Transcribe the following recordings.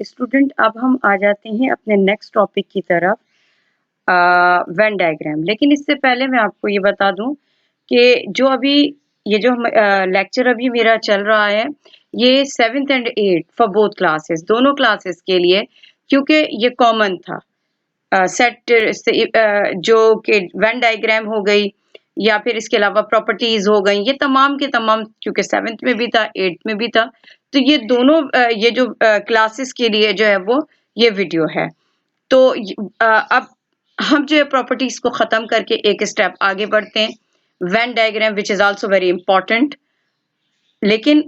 Student, अब हम आ जाते हैं अपने नेक्स्ट टॉपिक की तरफ, वेन डायग्राम। लेकिन इससे पहले मैं आपको ये बता दूं कि जो अभी ये जो लेक्चर अभी मेरा चल रहा है, ये 7th and 8th for both classes, दोनों क्लासेस के लिए, क्योंकि ये कॉमन था। सेट जो कि वेन डायग्राम हो गई या फिर इसके अलावा प्रॉपर्टीज हो गई, ये तमाम के तमाम क्योंकि 7th में भी था 8th में भी था, तो ये दोनों ये जो क्लासेस के लिए जो है वो ये वीडियो है। तो अब हम जो है प्रॉपर्टीज को खत्म करके एक स्टेप आगे बढ़ते हैं। Venn diagram which is also very important. लेकिन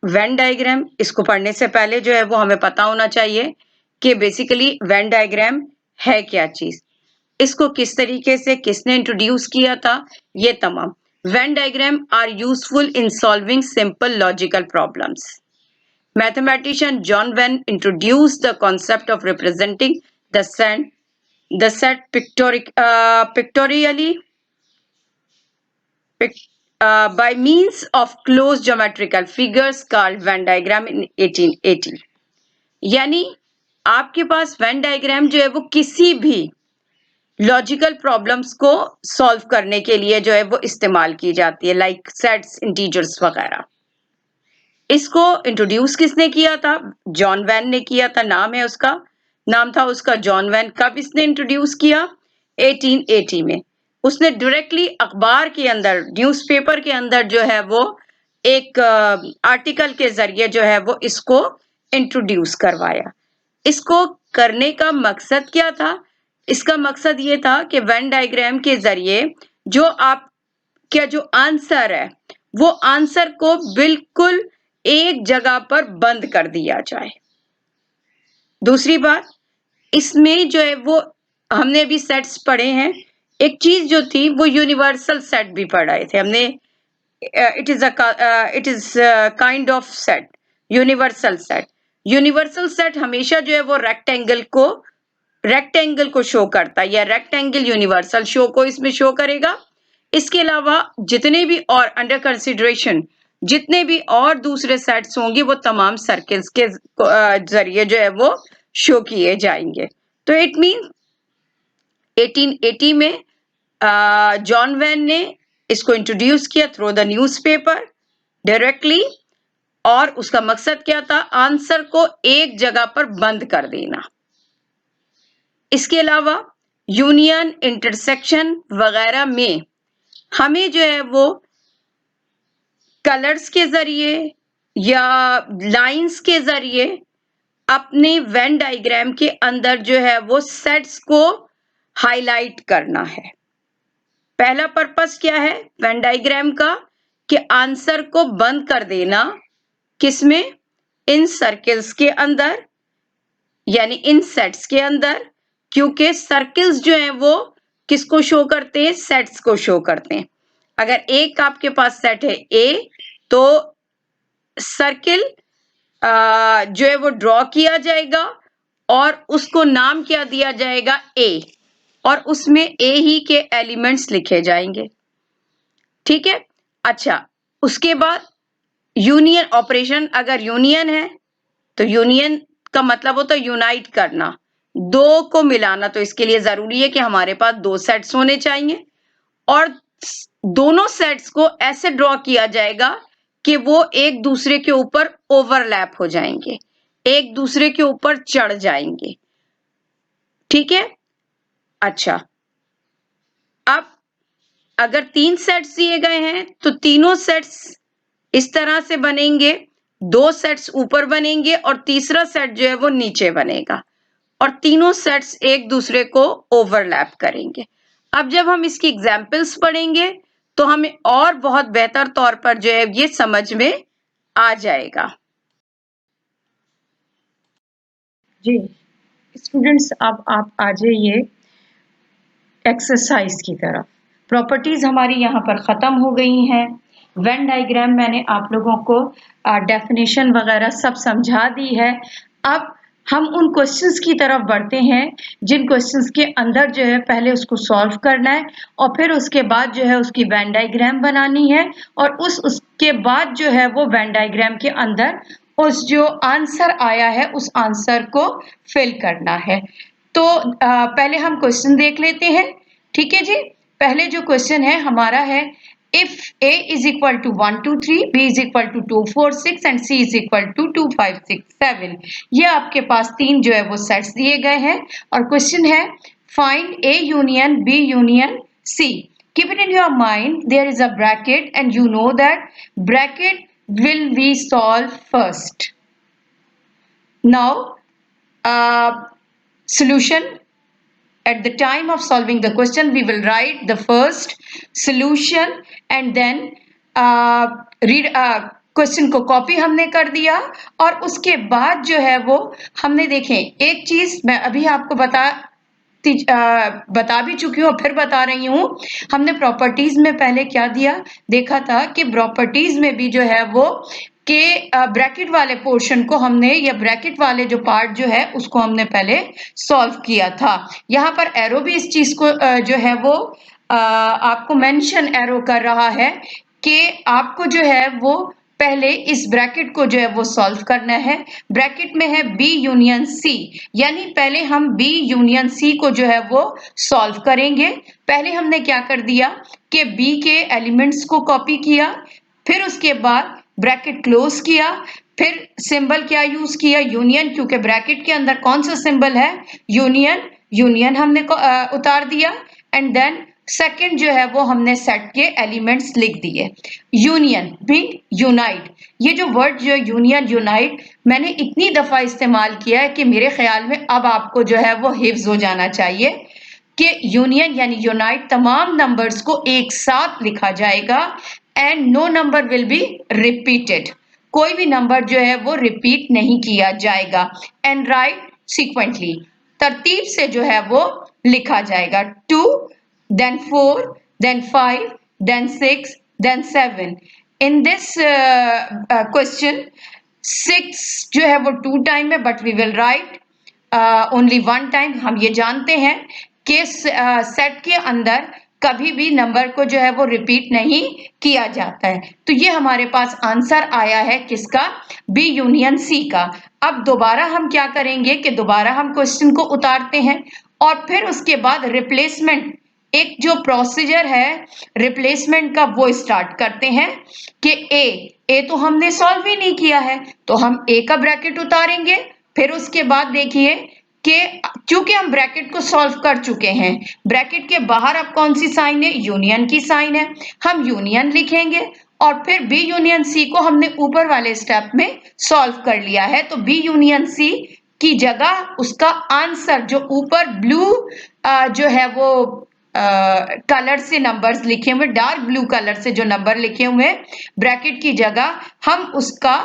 वेन डायग्राम इसको पढ़ने से पहले जो है वो हमें पता होना चाहिए कि बेसिकली वेन डायग्राम है क्या चीज, इसको किस तरीके से किसने इंट्रोड्यूस किया था, ये तमाम। Venn diagram are useful in solving simple logical problems. Mathematician John Venn introduced the concept of representing the set pictorially by means of closed geometrical figures called Venn diagram in 1880। यानी आपके पास Venn diagram जो है वो किसी भी logical problems को solve करने के लिए जो है वो इस्तेमाल की जाती है, लाइक सेट्स, इंटीजर्स वगैरह। इसको इंट्रोड्यूस किसने किया था? जॉन वैन ने किया था। नाम था उसका जॉन वैन। कब इसने इंट्रोड्यूस किया? 1880 में। उसने डायरेक्टली अखबार के अंदर, न्यूज़पेपर के अंदर जो है वो एक आर्टिकल के जरिए जो है वो इसको इंट्रोड्यूस करवाया। इसको करने का मकसद क्या था? इसका मकसद ये था कि वेन डायग्राम के जरिए जो आप क्या जो आंसर है वो आंसर को बिल्कुल एक जगह पर बंद कर दिया जाए। दूसरी बात, इसमें जो है वो हमने अभी सेट्स पढ़े हैं, एक चीज जो थी वो यूनिवर्सल सेट भी पढ़ाए थे हमने। It is kind of set, universal set. Universal set हमेशा जो है वो रेक्टेंगल को शो करता है, या रेक्टेंगल यूनिवर्सल शो को इसमें शो करेगा। इसके अलावा जितने भी और अंडर कंसिडरेशन जितने भी और दूसरे सेट्स होंगे वो तमाम सर्कल्स के जरिए जो है वो शो किए जाएंगे। तो इट मीन 1880 में जॉन वैन ने इसको इंट्रोड्यूस किया थ्रू द न्यूज़पेपर डायरेक्टली, और उसका मकसद क्या था? आंसर को एक जगह पर बंद कर देना। इसके अलावा यूनियन, इंटरसेक्शन वगैरह में हमें जो है वो कलर्स के जरिए या लाइंस के जरिए अपने वेन डायग्राम के अंदर जो है वो सेट्स को हाईलाइट करना है। पहला पर्पस क्या है वेन डायग्राम का? कि आंसर को बंद कर देना। किसमें? इन सर्कल्स के अंदर, यानी इन सेट्स के अंदर, क्योंकि सर्कल्स जो हैं वो किसको शो करते हैं? सेट्स को शो करते हैं। अगर एक आपके पास सेट है ए, तो सर्किल जो है वो ड्रॉ किया जाएगा और उसको नाम क्या दिया जाएगा? ए, और उसमें ए ही के एलिमेंट्स लिखे जाएंगे। ठीक है। अच्छा, उसके बाद यूनियन ऑपरेशन। अगर यूनियन है तो यूनियन का मतलब होता है यूनाइट करना, दो को मिलाना। तो इसके लिए जरूरी है कि हमारे पास दो सेट्स होने चाहिए, और दोनों सेट्स को ऐसे ड्रॉ किया जाएगा कि वो एक दूसरे के ऊपर ओवरलैप हो जाएंगे, एक दूसरे के ऊपर चढ़ जाएंगे। ठीक है। अच्छा, अब अगर 3 सेट्स दिए गए हैं तो तीनों सेट्स इस तरह से बनेंगे, 2 सेट्स ऊपर बनेंगे और तीसरा सेट जो है वो नीचे बनेगा और तीनों सेट्स एक दूसरे को ओवरलैप करेंगे। अब जब हम इसकी एग्जाम्पल्स पढ़ेंगे तो हमें और बहुत बेहतर तौर पर जो है ये समझ में आ जाएगा। जी स्टूडेंट्स, अब आप आ जाइए एक्सरसाइज की तरफ। प्रॉपर्टीज हमारी यहाँ पर ख़त्म हो गई हैं। वेन डायग्राम मैंने आप लोगों को डेफिनेशन वगैरह सब समझा दी है। अब हम उन क्वेश्चंस की तरफ बढ़ते हैं जिन क्वेश्चंस के अंदर जो है पहले उसको सॉल्व करना है और फिर उसके बाद जो है उसकी वेन डायग्राम बनानी है और उसके बाद जो है वो वेन डायग्राम के अंदर उस जो आंसर आया है उस आंसर को फिल करना है। तो पहले हम क्वेश्चन देख लेते हैं। ठीक है जी, पहले जो क्वेश्चन है हमारा है if a is equal to 1 2 3, b is equal to 2 4 6 and c is equal to 2 5 6 7। ये आपके पास तीन जो है वो सेट्स दिए गए हैं और क्वेश्चन है find a union b union c। Keep it in your mind there is a bracket and you know that bracket will we solve first. Now solution. At the time of solving the question, we will write the first solution and then read question को copy हमने कर दिया और उसके बाद जो है वो हमने देखें एक चीज मैं अभी आपको बता भी चुकी हूँ और फिर बता रही हूँ। हमने प्रॉपर्टीज में पहले क्या देखा था कि प्रॉपर्टीज में भी जो है वो के ब्रैकेट वाले पोर्शन को हमने या ब्रैकेट वाले जो पार्ट जो है उसको हमने पहले सॉल्व किया था। यहाँ पर एरो भी इस चीज को जो है वो आपको मेंशन एरो कर रहा है कि आपको जो है वो पहले इस ब्रैकेट को जो है वो सॉल्व करना है। ब्रैकेट में है B यूनियन C, यानी पहले हम B यूनियन C को जो है वो सॉल्व करेंगे। पहले हमने क्या कर दिया कि B के एलिमेंट्स को कॉपी किया, फिर उसके बाद ब्रैकेट क्लोज किया, फिर सिंबल क्या यूज किया यूनियन, क्योंकि ब्रैकेट के अंदर कौन सा सिंबल है यूनियन, यूनियन हमने उतार दिया एंड देन सेकंड जो है वो हमने सेट के एलिमेंट्स लिख दिए। यूनियन भी यूनाइट, ये जो वर्ड जो यूनियन यूनाइट मैंने इतनी दफा इस्तेमाल किया है कि मेरे ख्याल में अब आपको जो है वो हिफ्ज हो जाना चाहिए कि यूनियन यानी यूनाइट तमाम नंबर्स को एक साथ लिखा जाएगा and no number will be repeated, कोई भी नंबर जो है वो रिपीट नहीं किया जाएगा एंड राइट सीक्वेंटली, तरतीब से जो है वो लिखा जाएगा 2 then 4 then 5 then 6 then 7। in this question 6 जो है वो 2 टाइम है but we will write only 1 time. हम ये जानते हैं कि सेट के अंदर कभी भी नंबर को जो है वो रिपीट नहीं किया जाता है। तो ये हमारे पास आंसर आया है किसका, B यूनियन C का। अब दोबारा हम क्या करेंगे कि दोबारा हम क्वेश्चन को उतारते हैं और फिर उसके बाद रिप्लेसमेंट, एक जो प्रोसीजर है रिप्लेसमेंट का वो स्टार्ट करते हैं कि ए तो हमने सॉल्व ही नहीं किया है तो हम ए का ब्रैकेट उतारेंगे, फिर उसके बाद देखिए कि क्योंकि हम ब्रैकेट को सॉल्व कर चुके हैं, ब्रैकेट के बाहर अब कौन सी साइन है, यूनियन की साइन है, हम यूनियन लिखेंगे और फिर बी यूनियन सी को हमने ऊपर वाले स्टेप में सॉल्व कर लिया है। तो बी यूनियन सी की जगह उसका आंसर जो ऊपर ब्लू जो है वो कलर से नंबर्स लिखे हुए, डार्क ब्लू कलर से जो नंबर लिखे हुए ब्रैकेट की जगह हम उसका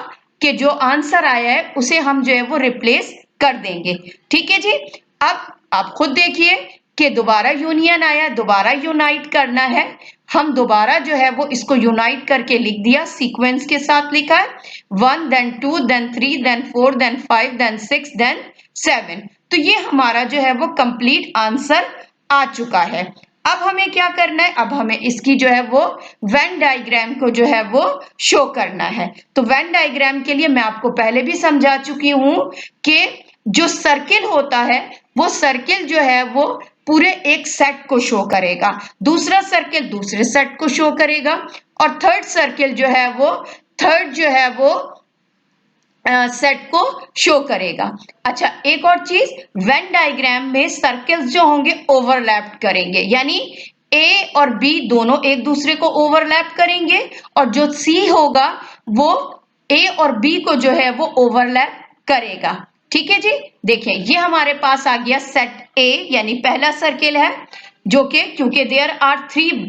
के जो आंसर आया है उसे हम जो है वो रिप्लेस कर देंगे। ठीक है जी, अब आप खुद देखिए कि दोबारा यूनियन आया, दोबारा यूनाइट करना है, हम दोबारा जो है वो इसको यूनाइट करके लिख दिया, सीक्वेंस के साथ लिखा है 1 then 2 then 3 then 4 then 5 then 6 then 7। तो ये हमारा जो है वो कंप्लीट आंसर आ चुका है। अब हमें क्या करना है, अब हमें इसकी जो है वो वेन डायग्राम को जो है वो शो करना है। तो वेन डायग्राम के लिए मैं आपको पहले भी समझा चुकी हूं कि जो सर्किल होता है वो सर्किल जो है वो पूरे एक सेट को शो करेगा, दूसरा सर्किल दूसरे सेट को शो करेगा और थर्ड सर्किल जो है वो थर्ड जो है वो सेट को शो करेगा। अच्छा, एक और चीज, वेन डायग्राम में सर्कल्स जो होंगे ओवरलैप करेंगे, यानी ए और बी दोनों एक दूसरे को ओवरलैप करेंगे और जो सी होगा वो ए और बी को जो है वो ओवरलैप करेगा। ठीक है जी, देखिए ये हमारे पास आ गया सेट ए यानी पहला सर्किल है, जो कि क्योंकि देयर आर 3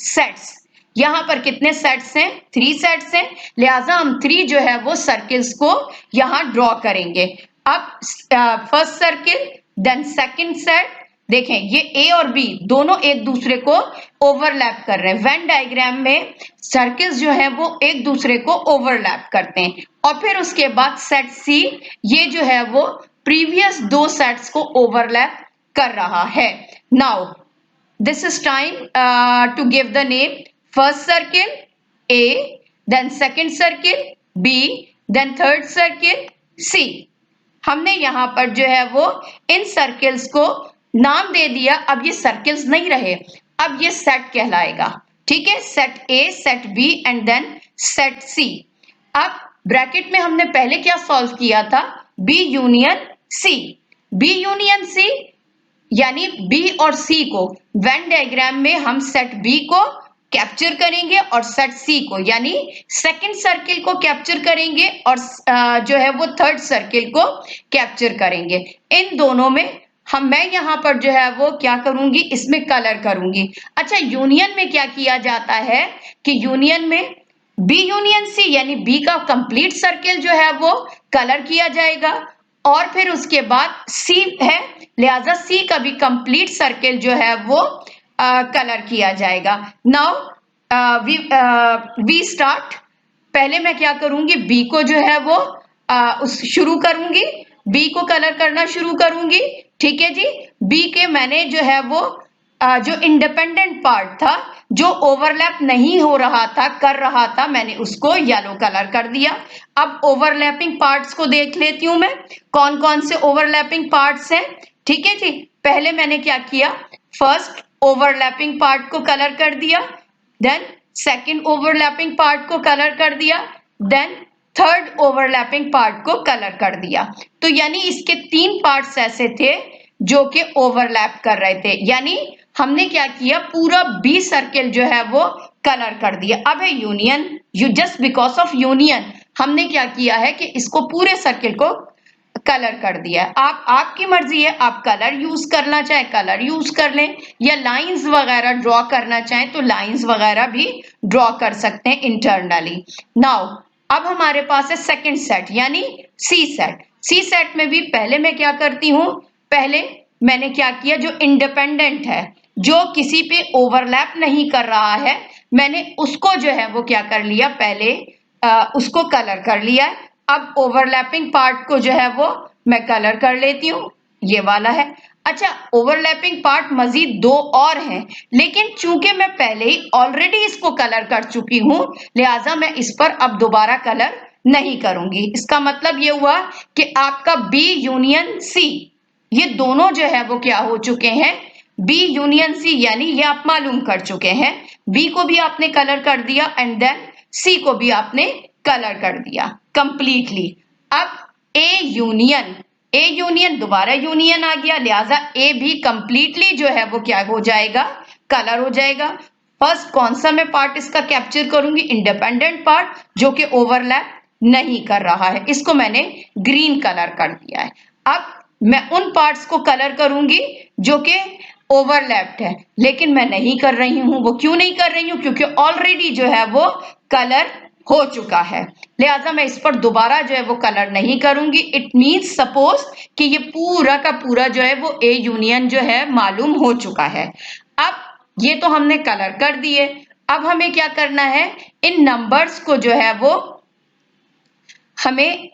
सेट्स, यहां पर कितने सेट्स हैं? 3 सेट्स हैं, लिहाजा हम 3 जो है वो सर्किल्स को यहां ड्रॉ करेंगे। अब first circle, then second set. देखें ये ए और बी दोनों एक दूसरे को ओवरलैप कर रहे हैं। वेन डायग्राम में सर्किल्स जो है वो एक दूसरे को ओवरलैप करते हैं। और फिर उसके बाद सेट सी, ये जो है वो प्रीवियस 2 सेट्स को ओवरलैप कर रहा है। Now this is time to give the name first circle A, then second circle B, then third circle C। हमने यहाँ पर जो है वो इन सर्किल्स को नाम दे दिया। अब ये सर्किल्स नहीं रहे, अब ये सेट कहलाएगा। ठीक है, set A, set B and then set C। अब ब्रैकेट में हमने पहले क्या सॉल्व किया था? B union C। B union C यानी बी और सी को वेन डायग्राम में हम सेट बी को कैप्चर करेंगे और सेट सी को यानी सेकंड सर्किल को कैप्चर करेंगे और जो है वो थर्ड सर्किल को कैप्चर करेंगे। इन दोनों में मैं यहाँ पर जो है वो क्या करूंगी, इसमें कलर करूंगी। अच्छा, यूनियन में क्या किया जाता है कि यूनियन में बी यूनियन सी यानी बी का कंप्लीट सर्किल जो है वो कलर किया जाएगा और फिर उसके बाद सी है, लिहाजा सी का भी कंप्लीट सर्किल जो है वो कलर किया जाएगा। Now we start. पहले मैं क्या करूंगी, बी को जो है वो शुरू करूंगी, बी को कलर करना शुरू करूंगी। ठीक है जी, बी के मैंने जो है वो जो इंडिपेंडेंट पार्ट था, जो ओवरलैप नहीं हो रहा था, कर रहा था, मैंने उसको येलो कलर कर दिया। अब ओवरलैपिंग पार्ट्स को देख लेती हूं मैं, कौन कौन से ओवरलैपिंग पार्ट्स हैं। ठीक है जी, पहले मैंने क्या किया, फर्स्ट ओवरलैपिंग पार्ट को कलर कर दिया, देन सेकंड ओवरलैपिंग पार्ट को कलर कर दिया, देन थर्ड ओवरलैपिंग पार्ट को कलर कर दिया। तो यानी इसके 3 पार्ट्स ऐसे थे जो कि ओवरलैप कर रहे थे। यानी हमने क्या किया, पूरा बी सर्किल जो है वो कलर कर दिया। अब है union, just because of union हमने क्या किया है कि इसको पूरे सर्किल को कलर कर दिया है। आपकी मर्जी है, आप कलर यूज करना चाहे कलर यूज कर लें, या लाइंस वगैरह ड्रॉ करना चाहें तो लाइंस वगैरह भी ड्रॉ कर सकते हैं इंटरनली। नाउ अब हमारे पास है सेकंड सेट यानी सी सेट। सी सेट में भी पहले मैं क्या करती हूं, पहले मैंने क्या किया, जो इंडिपेंडेंट है, जो किसी पे ओवरलैप नहीं कर रहा है, मैंने उसको जो है वो क्या कर लिया, पहले उसको कलर कर लिया। अब ओवरलैपिंग पार्ट को जो है वो मैं कलर कर लेती हूँ, ये वाला है। अच्छा, ओवरलैपिंग पार्ट मजीद 2 और हैं, लेकिन चूंकि मैं पहले ही ऑलरेडी इसको कलर कर चुकी हूं, लिहाजा मैं इस पर अब दोबारा कलर नहीं करूंगी। इसका मतलब ये हुआ कि आपका बी यूनियन सी, ये दोनों जो है वो क्या हो चुके हैं, बी यूनियन सी, यानी ये आप मालूम कर चुके हैं। बी को भी आपने कलर कर दिया एंड देन सी को भी आपने कलर कर दिया कंप्लीटली। अब ए यूनियन दोबारा यूनियन आ गया, लिहाजा ए भी कंप्लीटली जो है वो क्या हो जाएगा, कलर हो जाएगा। फर्स्ट कौन सा मैं पार्ट इसका कैप्चर करूंगी, इंडिपेंडेंट पार्ट जो कि ओवरलैप नहीं कर रहा है, इसको मैंने ग्रीन कलर कर दिया है। अब मैं उन पार्ट्स को कलर करूंगी जो कि ओवरलैप्ड है, लेकिन मैं नहीं कर रही हूं। वो क्यों नहीं कर रही हूं, क्योंकि ऑलरेडी जो है वो कलर हो चुका है, लिहाजा मैं इस पर दोबारा जो है वो कलर नहीं करूंगी। इट मीन्स सपोज कि ये पूरा का पूरा जो है वो ए यूनियन जो है मालूम हो चुका है। अब ये तो हमने कलर कर दिए, अब हमें क्या करना है, इन नंबर्स को जो है वो हमें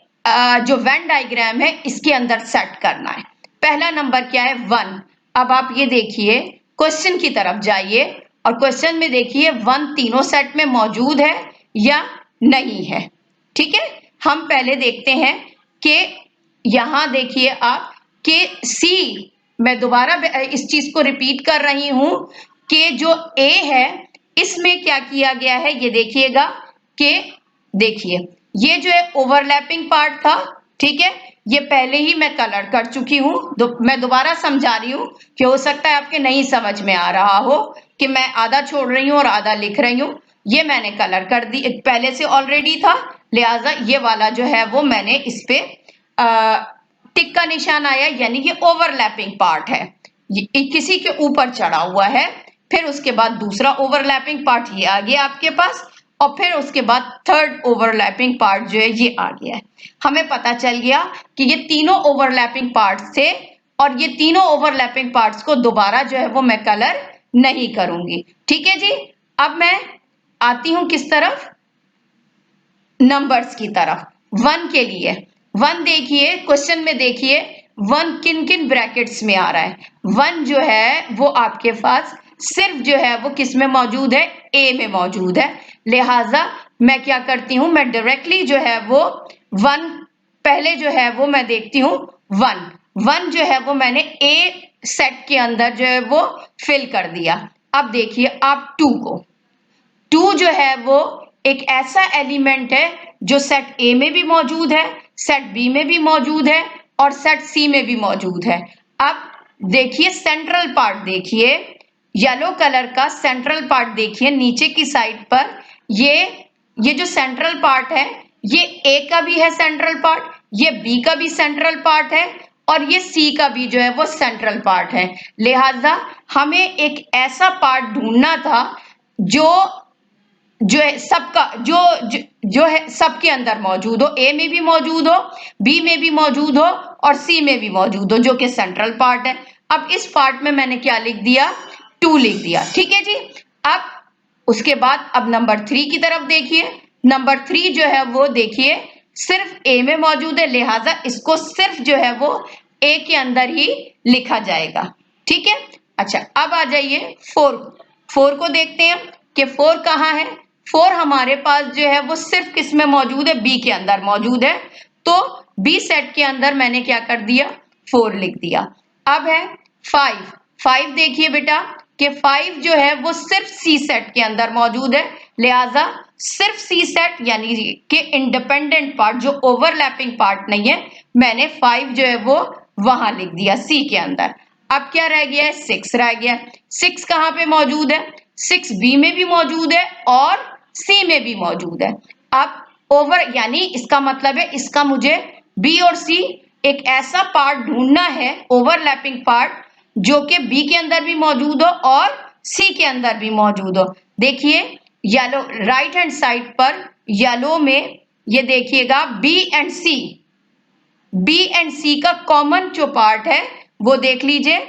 जो वेन डायग्राम है इसके अंदर सेट करना है। पहला नंबर क्या है, 1। अब आप ये देखिए, क्वेश्चन की तरफ जाइए और क्वेश्चन में देखिए 1 तीनों सेट में मौजूद है या नहीं है। ठीक है, हम पहले देखते हैं कि यहां देखिए आप कि सी, मैं दोबारा इस चीज को रिपीट कर रही हूं कि जो ए है इसमें क्या किया गया है, ये देखिएगा कि देखिए ये जो है ओवरलैपिंग पार्ट था। ठीक है, ये पहले ही मैं कलर कर चुकी हूं, मैं दोबारा समझा रही हूं कि हो सकता है आपके नहीं समझ में आ रहा हो। कि मैं आधा छोड़ रही हूँ और आधा लिख रही हूँ, ये मैंने कलर कर दी, पहले से ऑलरेडी था, लिहाजा ये वाला जो है वो मैंने इस पे टिक का निशान आया, यानी ये ओवरलैपिंग पार्ट है, ये किसी के ऊपर चढ़ा हुआ है। फिर उसके बाद दूसरा ओवरलैपिंग पार्ट ये आ गया आपके पास, और फिर उसके बाद थर्ड ओवरलैपिंग पार्ट जो है ये आ गया है। हमें पता चल गया कि ये तीनों ओवरलैपिंग पार्ट्स थे, और ये तीनों ओवरलैपिंग पार्ट्स को दोबारा जो है वो मैं कलर नहीं करूंगी। ठीक है जी। अब मैं आती हूं किस तरफ, नंबर्स की तरफ। 1 के लिए 1 देखिए, क्वेश्चन में देखिए 1 किन किन ब्रैकेट्स में आ रहा है। 1 जो है वो आपके पास सिर्फ जो है वो किस में मौजूद है, ए में मौजूद है। लिहाजा मैं क्या करती हूं, मैं डायरेक्टली जो है वो 1 पहले जो है वो मैं देखती हूँ 1 जो है वो मैंने ए सेट के अंदर जो है वो फिल कर दिया। अब देखिए आप 2 को, 2 जो है वो एक ऐसा एलिमेंट है जो सेट ए में भी मौजूद है, सेट बी में भी मौजूद है और सेट सी में भी मौजूद है। अब देखिए सेंट्रल पार्ट देखिए, येलो कलर का सेंट्रल पार्ट देखिए नीचे की साइड पर, ये जो सेंट्रल पार्ट है ये ए का भी है सेंट्रल पार्ट, ये बी का भी सेंट्रल पार्ट है और ये सी का भी जो है वो सेंट्रल पार्ट है। लिहाजा हमें एक ऐसा पार्ट ढूंढना था जो है सबका जो है सबके अंदर मौजूद हो, ए में भी मौजूद हो, बी में भी मौजूद हो और सी में भी मौजूद हो, जो कि सेंट्रल पार्ट है। अब इस पार्ट में मैंने क्या लिख दिया, 2 लिख दिया। ठीक है जी। अब उसके बाद अब नंबर 3 की तरफ देखिए, नंबर 3 जो है वो देखिए सिर्फ ए में मौजूद है, लिहाजा इसको सिर्फ जो है वो ए के अंदर ही लिखा जाएगा। ठीक है। अच्छा, अब आ जाइए 4 को देखते हैं कि 4 कहाँ है। 4 हमारे पास जो है वो सिर्फ किस में मौजूद है, बी के अंदर मौजूद है, तो बी सेट के अंदर मैंने क्या कर दिया, 4 लिख दिया। अब है 5 देखिए बेटा कि 5 जो है वो सिर्फ सी सेट के अंदर मौजूद है, लिहाजा सिर्फ सी सेट यानी कि इंडिपेंडेंट पार्ट जो ओवरलैपिंग पार्ट नहीं है, मैंने 5 जो है वो वहां लिख दिया सी के अंदर। अब क्या रह गया है, 6 रह गया। 6 कहाँ पे मौजूद है, 6 बी में भी मौजूद है और सी में भी मौजूद है। अब ओवर यानी इसका मतलब है इसका मुझे बी और सी एक ऐसा पार्ट ढूंढना है, ओवरलैपिंग पार्ट जो कि बी के अंदर भी मौजूद हो और सी के अंदर भी मौजूद हो। देखिए येलो राइट हैंड साइड पर येलो में ये देखिएगा बी एंड सी का कॉमन जो पार्ट है वो देख लीजिए।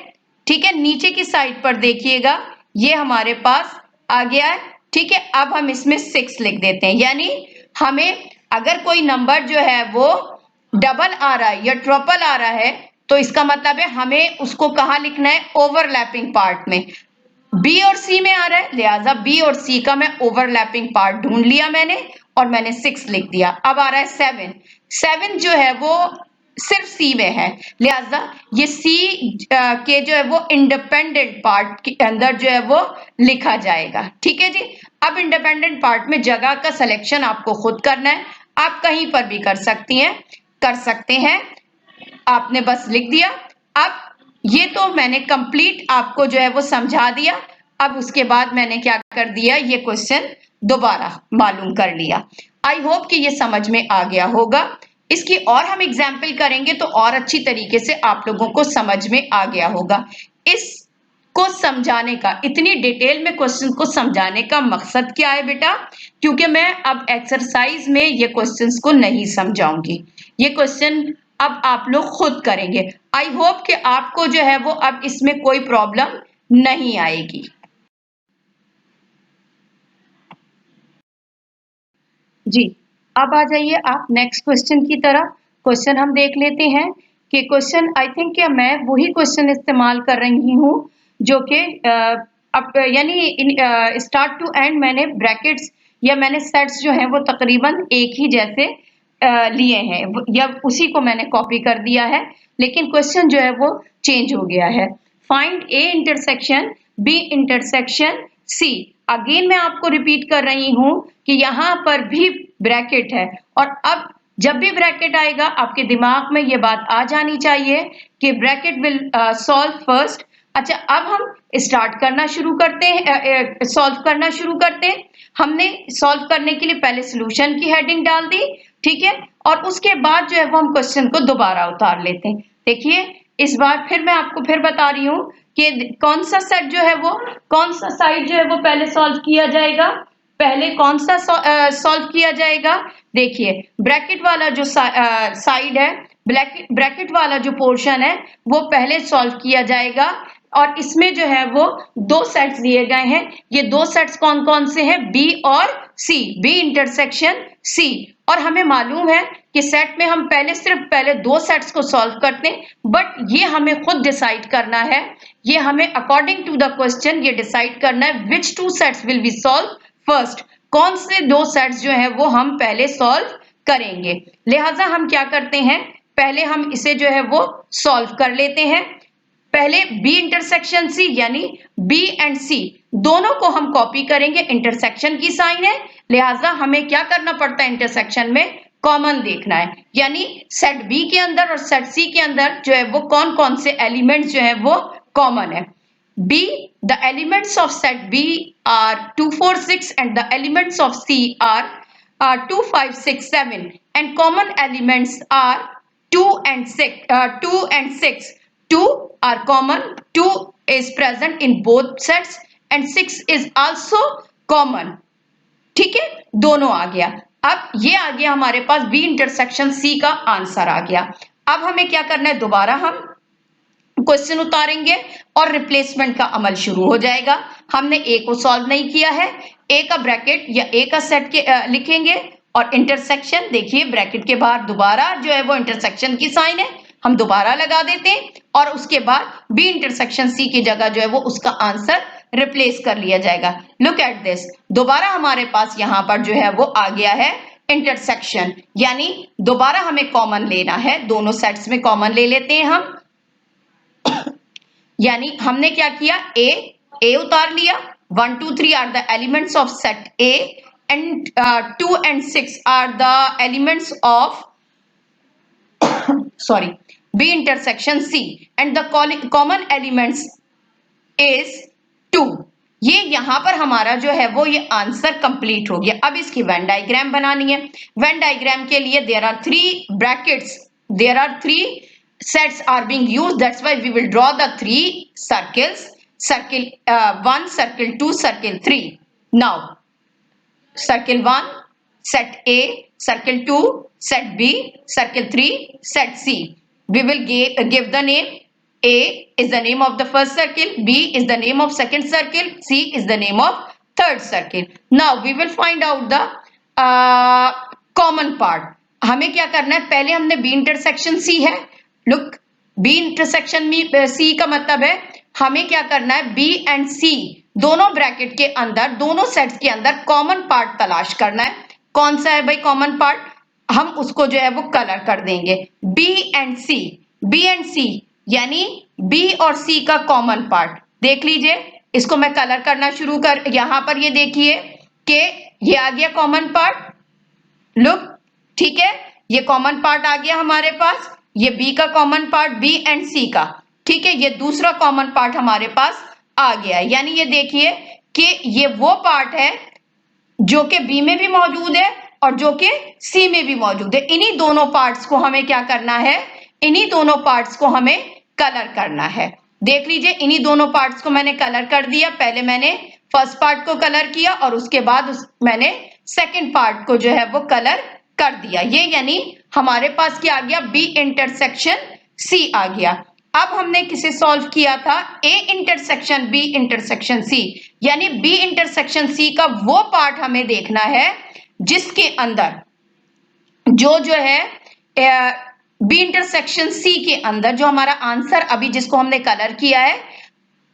ठीक है, नीचे की साइड पर देखिएगा ये हमारे पास आ गया है। ठीक है, अब हम इसमें 6 लिख देते हैं, यानी हमें अगर कोई नंबर जो है वो डबल आ रहा है या ट्रिपल आ रहा है तो इसका मतलब है हमें उसको कहाँ लिखना है, ओवरलैपिंग पार्ट में। बी और सी में आ रहा है, लिहाजा बी और सी का मैं ओवरलैपिंग पार्ट ढूंढ लिया मैंने और मैंने 6 लिख दिया। अब आ रहा है 7 जो है वो सिर्फ सी में है, लिहाजा ये सी के जो है वो इंडिपेंडेंट पार्ट के अंदर जो है वो लिखा जाएगा। ठीक है जी। अब इंडिपेंडेंट पार्ट में जगह का सिलेक्शन आपको खुद करना है, आप कहीं पर भी कर सकते हैं, आपने बस लिख दिया। अब ये तो मैंने कंप्लीट आपको जो है वो समझा दिया। अब उसके बाद मैंने क्या कर दिया, ये क्वेश्चन दोबारा मालूम कर लिया। आई होप कि ये समझ में आ गया होगा। इसकी और हम एग्जाम्पल करेंगे तो और अच्छी तरीके से आप लोगों को समझ में आ गया होगा। इसको समझाने का, इतनी डिटेल में क्वेश्चन को समझाने का मकसद क्या है बेटा, क्योंकि मैं अब एक्सरसाइज में ये क्वेश्चंस को नहीं समझाऊंगी, ये क्वेश्चन अब आप लोग खुद करेंगे। आई होप कि आपको जो है वो अब इसमें कोई प्रॉब्लम नहीं आएगी। जी, अब आ जाइए आप नेक्स्ट क्वेश्चन की तरफ। क्वेश्चन हम देख लेते हैं कि क्वेश्चन आई थिंक कि मैं वही क्वेश्चन इस्तेमाल कर रही हूँ जो कि अब यानी स्टार्ट टू एंड मैंने ब्रैकेट्स या मैंने सेट्स जो हैं वो तकरीबन एक ही जैसे लिए हैं या उसी को मैंने कॉपी कर दिया है, लेकिन क्वेश्चन जो है वो चेंज हो गया है। Find A intersection B intersection C. Again मैं आपको रिपीट कर रही हूं कि यहाँ पर भी ब्रैकेट है, और अब जब भी ब्रैकेट आएगा आपके दिमाग में ये बात आ जानी चाहिए कि ब्रैकेट विल सॉल्व फर्स्ट अच्छा, अब हम स्टार्ट करना शुरू करते हैं, सॉल्व करना शुरू करते हैं। हमने सॉल्व करने के लिए पहले सॉल्यूशन की हेडिंग डाल दी, ठीक है, और उसके बाद जो है वो हम क्वेश्चन को दोबारा उतार लेते हैं। देखिए, इस बार फिर मैं आपको फिर बता रही हूँ कि कौन सा सेट जो है वो, कौन सा साइड जो है वो पहले सॉल्व किया जाएगा। पहले कौन सा सॉल्व किया जाएगा? देखिए, ब्रैकेट वाला जो साइड है, ब्रैकेट वाला जो पोर्शन है वो पहले सॉल्व किया जाएगा। और इसमें जो है वो दो सेट्स दिए गए हैं। ये दो सेट्स कौन कौन से हैं? बी और सी, बी इंटरसेक्शन सी। और हमें मालूम है कि सेट में हम पहले दो सेट्स को सॉल्व करते हैं, बट ये हमें खुद डिसाइड करना है, ये हमें अकॉर्डिंग टू द क्वेश्चन ये डिसाइड करना है which two sets will be solve first, कौन से दो सेट्स जो है वो हम पहले सॉल्व करेंगे। लिहाजा हम क्या करते हैं, पहले हम इसे जो है वो सॉल्व कर लेते हैं। पहले बी इंटरसेक्शन सी, यानी बी एंड सी दोनों को हम कॉपी करेंगे। इंटरसेक्शन की साइन है, लिहाजा हमें क्या करना पड़ता है, इंटरसेक्शन में कॉमन देखना है। यानी सेट बी के अंदर और सेट सी के अंदर जो है वो कौन कौन से एलिमेंट्स जो है वो कॉमन है। B, the elements of set B are 2, 4, 6 and the elements of C are 2, 5, 6, 7 and common elements are 2 and 6. 2 are common, 2 is present in both sets and 6 is also common. ठीक है, दोनों आ गया। अब ये आ गया हमारे पास B इंटरसेक्शन C का answer आ गया। अब हमें क्या करना है, दोबारा हम क्वेश्चन उतारेंगे और रिप्लेसमेंट का अमल शुरू हो जाएगा। हमने ए को सॉल्व नहीं किया है, ए का ब्रैकेट या ए का सेट के लिखेंगे और इंटरसेक्शन, देखिए ब्रैकेट के बाहर दोबारा जो है वो इंटरसेक्शन की साइन है, हम दोबारा लगा देते हैं और उसके बाद बी इंटरसेक्शन सी की जगह जो है वो उसका आंसर रिप्लेस कर लिया जाएगा। लुक एट दिस, दोबारा हमारे पास यहाँ पर जो है वो आ गया है इंटरसेक्शन, यानी दोबारा हमें कॉमन लेना है, दोनों सेट्स में कॉमन ले लेते हैं हम। यानी हमने क्या किया, ए उतार लिया, 1, 2, 3 are the elements of set A and 2 and 6 are the elements of B intersection C and the common elements is 2। ये यहां पर हमारा जो है वो ये आंसर कंप्लीट हो गया। अब इसकी वेन डायग्राम बनानी है। वेन डायग्राम के लिए there are 3 brackets, there are 3 sets are being used, that's why we will draw the 3 circles, circle 1, circle 2, circle 3. Now circle 1 set A, circle 2 set B, circle 3 set C. We will give the name. A is the name of the first circle, B is the name of second circle, C is the name of third circle. Now we will find out the common part. हमें क्या करना है, पहले हमने B intersection C है, look B intersection में सी का मतलब है हमें क्या करना है, बी एंड सी दोनों ब्रैकेट के अंदर, दोनों सेट्स के अंदर कॉमन पार्ट तलाश करना है। कौन सा है भाई कॉमन पार्ट, हम उसको जो है वो कलर कर देंगे। बी एंड सी यानी बी और सी का कॉमन पार्ट देख लीजिए, इसको मैं कलर करना शुरू कर, यहां पर ये देखिए कि ये आ गया कॉमन पार्ट, लुक ठीक है, ये कॉमन पार्ट आ गया हमारे पास, ये बी का कॉमन पार्ट, बी एंड सी का, ठीक है, ये दूसरा कॉमन पार्ट हमारे पास आ गया। यानी ये देखिए कि ये वो पार्ट है जो कि बी में भी मौजूद है और जो कि सी में भी मौजूद है। इन्हीं दोनों पार्ट्स को हमें क्या करना है, इन्हीं दोनों पार्ट्स को हमें कलर करना है। देख लीजिए, इन्हीं दोनों पार्ट्स को मैंने कलर कर दिया। पहले मैंने फर्स्ट पार्ट को कलर किया और उसके बाद मैंने सेकेंड पार्ट को जो है वो कलर कर दिया। ये यानी हमारे पास क्या आ गया, बी इंटरसेक्शन सी आ गया। अब हमने किसे सॉल्व किया था, A intersection B intersection C, यानी बी इंटरसेक्शन सी का वो पार्ट हमें देखना है जिसके अंदर जो है बी इंटरसेक्शन सी के अंदर जो हमारा आंसर अभी जिसको हमने कलर किया है,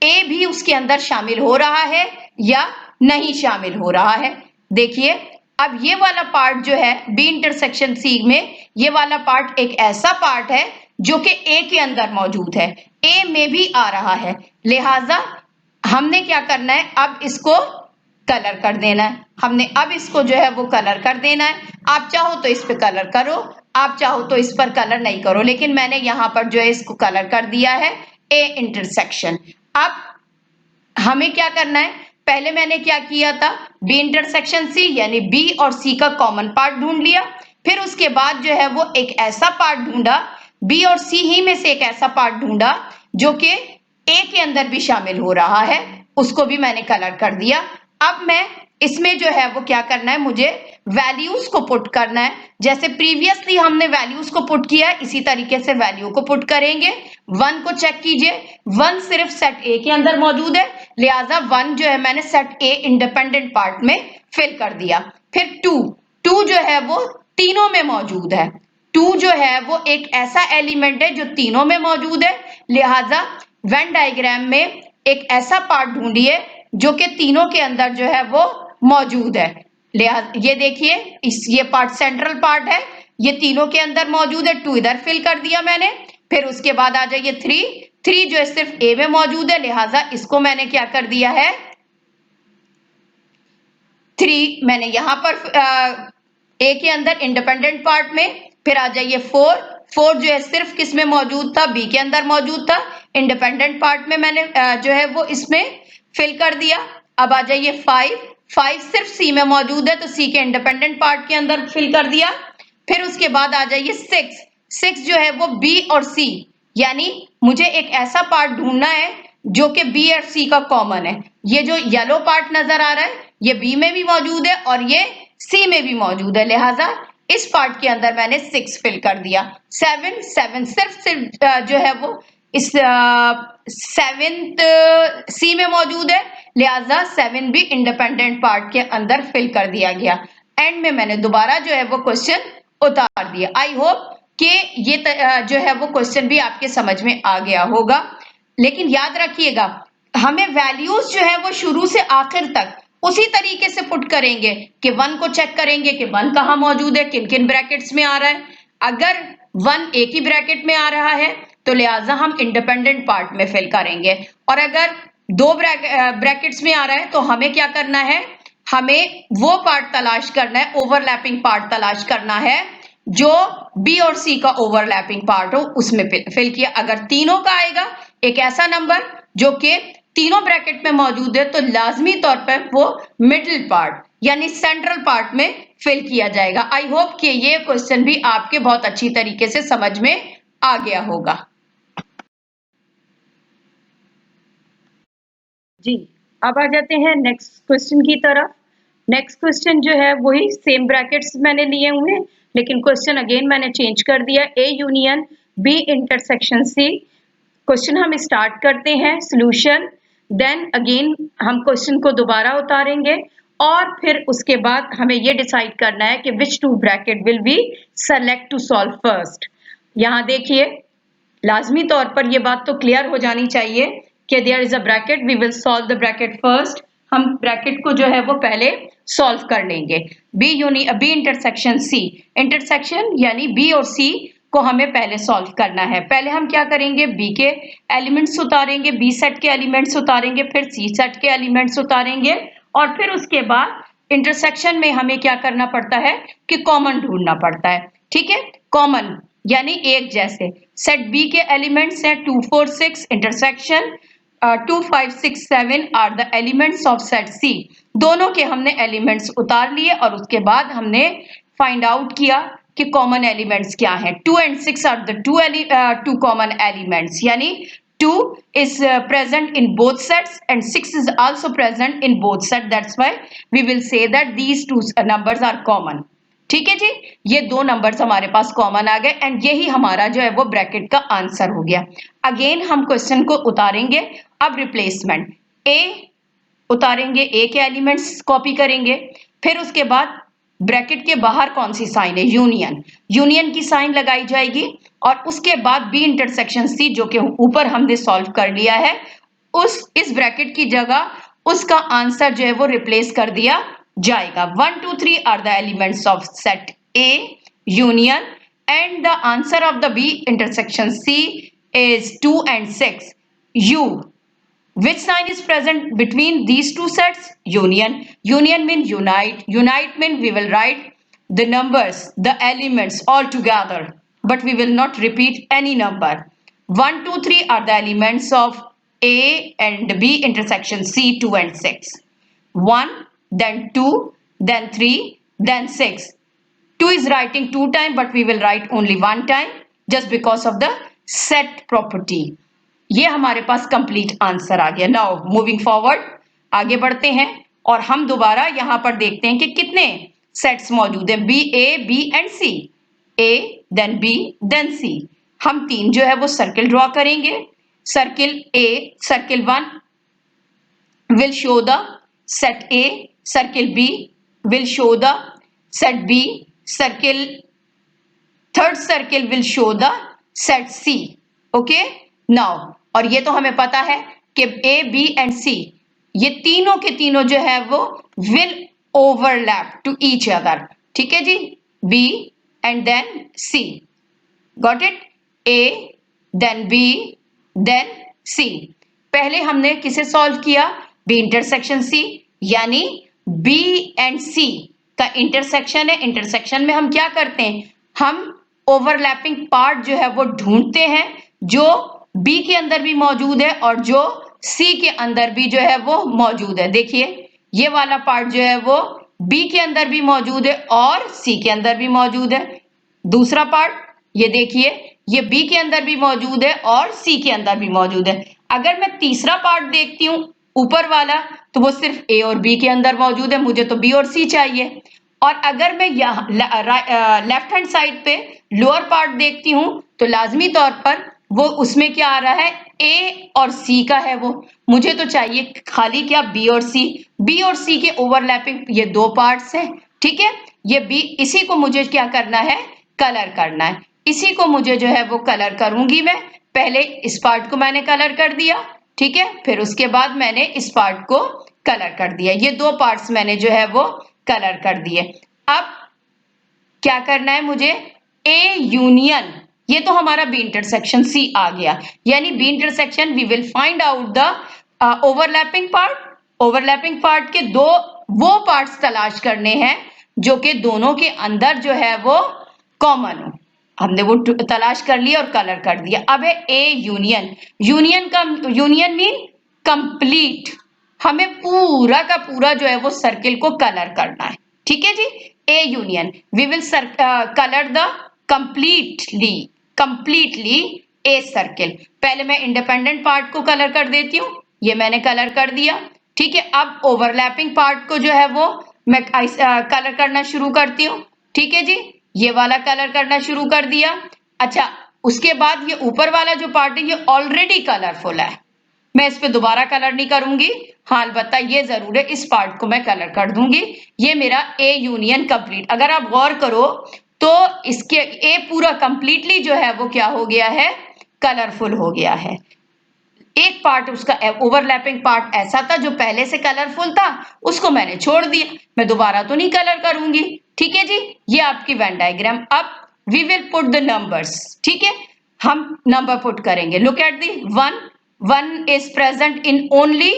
ए भी उसके अंदर शामिल हो रहा है या नहीं शामिल हो रहा है। देखिए अब ये वाला पार्ट जो है बी इंटरसेक्शन सी में, ये वाला पार्ट एक ऐसा पार्ट है जो कि ए के अंदर मौजूद है, ए में भी आ रहा है, लिहाजा हमने क्या करना है, अब इसको कलर कर देना है। हमने अब इसको जो है वो कलर कर देना है। आप चाहो तो इस पे कलर करो, आप चाहो तो इस पर कलर नहीं करो, लेकिन मैंने यहाँ पर जो है इसको कलर कर दिया है ए इंटरसेक्शन। अब हमें क्या करना है, पहले मैंने क्या किया था, बी इंटरसेक्शन सी यानी बी और सी का कॉमन पार्ट ढूंढ लिया। फिर उसके बाद जो है वो एक ऐसा पार्ट ढूंढा, बी और सी ही में से एक ऐसा पार्ट ढूंढा जो कि ए के अंदर भी शामिल हो रहा है, उसको भी मैंने कलर कर दिया। अब मैं इसमें जो है वो क्या करना है, मुझे वैल्यूज को पुट करना है। जैसे प्रीवियसली हमने वैल्यूज को पुट किया है, इसी तरीके से वैल्यू को पुट करेंगे। 1 को चेक कीजिए, 1 सिर्फ सेट ए के अंदर मौजूद है, लिहाजा 1 जो है मैंने सेट ए इंडिपेंडेंट पार्ट में फिल कर दिया। फिर 2 जो है वो तीनों में मौजूद है। 2 जो है वो एक ऐसा एलिमेंट है जो तीनों में मौजूद है, लिहाजा वेन डायग्राम में एक ऐसा पार्ट ढूंढिए जो कि तीनों के अंदर जो है वो मौजूद है। लिहाजा ये देखिए, ये पार्ट सेंट्रल पार्ट है, ये तीनों के अंदर मौजूद है। 2 इधर फिल कर दिया मैंने। फिर उसके बाद आ जाइए 3 जो है सिर्फ ए में मौजूद है, लिहाजा इसको मैंने क्या कर दिया है, 3 मैंने यहां पर ए के अंदर इंडिपेंडेंट पार्ट में। फिर आ जाइए 4 जो है सिर्फ किस में मौजूद था, बी के अंदर मौजूद था, इंडिपेंडेंट पार्ट में मैंने जो है वो इसमें फिल कर दिया। अब आ जाइए 5 सिर्फ सी में मौजूद है तो सी के इंडिपेंडेंट पार्ट के अंदर फिल कर दिया। फिर उसके बाद आ जाइए 6 जो है वो बी और सी, यानी मुझे एक ऐसा पार्ट ढूंढना है जो कि बी और सी का कॉमन है। ये जो येलो पार्ट नजर आ रहा है ये बी में भी मौजूद है और ये सी में भी मौजूद है, लिहाजा इस पार्ट के अंदर मैंने 6 फिल कर दिया। 7 सिर्फ जो है वो इस 7th सी में मौजूद है, लिहाजा 7 भी इंडिपेंडेंट पार्ट के अंदर फिल कर दिया गया। एंड में मैंने दोबारा जो है वो क्वेश्चन उतार दिया। आई होप कि ये जो है वो क्वेश्चन भी आपके समझ में आ गया होगा। लेकिन याद रखिएगा, हमें वैल्यूज जो है वो शुरू से आखिर तक उसी तरीके से पुट करेंगे कि 1 को चेक करेंगे कि 1 कहाँ मौजूद है, किन किन ब्रैकेट्स में आ रहा है। अगर 1 एक ही ब्रैकेट में आ रहा है तो लिहाजा हम इंडिपेंडेंट पार्ट में फिल करेंगे, और अगर 2 ब्रैकेट्स में आ रहा है तो हमें क्या करना है, हमें वो पार्ट तलाश करना है, ओवरलैपिंग पार्ट तलाश करना है जो बी और सी का ओवरलैपिंग पार्ट हो, उसमें फिल किया। अगर तीनों का आएगा एक ऐसा नंबर जो कि तीनों ब्रैकेट में मौजूद है तो लाजमी तौर पर वो मिडिल पार्ट यानी सेंट्रल पार्ट में फिल किया जाएगा। आई होप कि ये क्वेश्चन भी आपके बहुत अच्छी तरीके से समझ में आ गया होगा। जी, अब आ जाते हैं नेक्स्ट क्वेश्चन की तरफ। नेक्स्ट क्वेश्चन जो है वही सेम ब्रैकेट्स मैंने लिए हुए, लेकिन क्वेश्चन अगेन मैंने चेंज कर दिया, A union B intersection C. Question हम स्टार्ट करते हैं सॉल्यूशन, देन अगेन हम क्वेश्चन को दोबारा उतारेंगे और फिर उसके बाद हमें ये डिसाइड करना है कि which 2 bracket will be select to solve first. यहाँ देखिए, लाजमी तौर पर ये बात तो क्लियर हो जानी चाहिए कि there is a bracket, we will solve the bracket first. हम ब्रैकेट को जो है वो पहले सॉल्व कर लेंगे। बी इंटरसेक्शन सी, इंटरसेक्शन यानी बी और सी को हमें पहले सॉल्व करना है। पहले हम क्या करेंगे, बी के एलिमेंट्स उतारेंगे, बी सेट के एलिमेंट्स उतारेंगे, फिर सी सेट के एलिमेंट्स उतारेंगे, और फिर उसके बाद इंटरसेक्शन में हमें क्या करना पड़ता है कि कॉमन ढूंढना पड़ता है। ठीक है, कॉमन यानी एक जैसे। सेट बी के एलिमेंट्स हैं 2 4 6, intersection 2 5 6 7 are the elements of set C. दोनों के हमने एलिमेंट्स उतार लिए और उसके बाद हमने फाइंड आउट किया कि कॉमन एलिमेंट्स क्या हैं। 2 and 6 are the two common elements, यानी 2 is present in both sets and 6 is also present in both sets. That's why we will say that these two numbers are common. ठीक है जी, ये 2 numbers हमारे पास common आ गए and यही हमारा जो है वो ब्रैकेट का आंसर हो गया। अगेन हम क्वेश्चन को उतारेंगे। अब रिप्लेसमेंट, ए उतारेंगे, ए के एलिमेंट्स कॉपी करेंगे, फिर उसके बाद ब्रैकेट के बाहर कौन सी साइन है, यूनियन की साइन लगाई जाएगी, और उसके बाद बी इंटरसेक्शन सी जो कि ऊपर हमने सॉल्व कर लिया है, इस ब्रैकेट की जगह उसका आंसर जो है वो रिप्लेस कर दिया जाएगा। 1 2 3 are the elements of set A union and the answer of the B intersection C is 2 and 6. U. Which sign is present between these two sets? Union. Union means unite. Unite means we will write the numbers, the elements all together, but we will not repeat any number. 1 2 3 are the elements of A and B intersection C 2 and 6. 1, then 2, then 3, then 6. 2 is writing 2 times, but we will write only 1 time just because of the set property. ये हमारे पास complete answer आ गया. Now moving forward, आगे बढ़ते हैं और हम दोबारा यहां पर देखते हैं कि कितने सेट्स मौजूद हैं. B, A, B and C. A, then B, then C. हम 3 जो है वो सर्किल ड्रॉ करेंगे. Circle A, circle 1 will show the set A, circle B will show the set B, third circle will show the set C. Okay, now और ये तो हमें पता है कि A, B and C ये तीनों के तीनों जो है वो will overlap to each other. ठीक है जी, B and then C. Got it? A, then B, then C. पहले हमने किसे सॉल्व किया? B इंटरसेक्शन C, यानी B एंड C का इंटरसेक्शन है. इंटरसेक्शन में हम क्या करते हैं? हम ओवरलैपिंग पार्ट जो है वो ढूंढते हैं जो B के अंदर भी मौजूद है और जो C के अंदर भी जो है वो मौजूद है. देखिए ये वाला पार्ट जो है वो B के अंदर भी मौजूद है और C के अंदर भी मौजूद है. दूसरा पार्ट ये देखिए, ये B के अंदर भी मौजूद है और C के अंदर भी मौजूद है. अगर मैं तीसरा पार्ट देखती हूँ ऊपर वाला, तो वो सिर्फ A और B के अंदर मौजूद है. मुझे तो B और C चाहिए. और अगर मैं यहाँ लेफ्ट हैंड साइड पे लोअर पार्ट देखती हूँ तो लाजमी तौर पर वो उसमें क्या आ रहा है? A और C का है. वो मुझे तो चाहिए खाली क्या? B और C. B और C के ओवरलैपिंग ये 2 पार्ट्स हैं. ठीक है, ये B, इसी को मुझे क्या करना है? कलर करना है. इसी को मुझे जो है वो कलर करूंगी मैं. पहले इस पार्ट को मैंने कलर कर दिया, ठीक है, फिर उसके बाद मैंने इस पार्ट को कलर कर दिया. ये 2 पार्ट्स मैंने जो है वो कलर कर दिए. अब क्या करना है मुझे? A यूनियन, ये तो हमारा B इंटरसेक्शन C आ गया, यानी B intersection we will find out the overlapping part. Overlapping part के 2 वो पार्ट्स तलाश करने हैं जो कि दोनों के अंदर जो है वो कॉमन हो. हमने वो तलाश कर लिया और कलर कर दिया. अब है A union. Union mean complete. हमें पूरा का पूरा जो है वो सर्किल को कलर करना है. ठीक है जी, A union. We will colour the completely A circle. पहले मैं इंडिपेंडेंट पार्ट को कलर कर देती हूँ. ये मैंने कलर कर दिया. ठीक है, अब ओवरलैपिंग पार्ट को जो है वो मैं कलर करना शुरू करती हूँ. ठीक है जी, ये वाला कलर करना शुरू कर दिया. अच्छा, उसके बाद ये ऊपर वाला जो पार्ट है ये ऑलरेडी कलरफुल है. मैं इस पे दोबारा कलर नहीं करूंगी. हाँ, अलबत्ता ये जरूर है, इस पार्ट को मैं कलर कर दूंगी. ये मेरा A यूनियन कंप्लीट. अगर आप गौर करो तो इसके A पूरा कंप्लीटली जो है वो क्या हो गया है? कलरफुल हो गया है. एक पार्ट उसका ओवरलैपिंग पार्ट ऐसा था जो पहले से कलरफुल था, उसको मैंने छोड़ दिया. मैं दोबारा तो नहीं कलर करूंगी. ठीक है जी, ये आपकी वेन डायग्राम. अब we will put the numbers. ठीक है, हम नंबर पुट करेंगे. Look at the 1 is present in only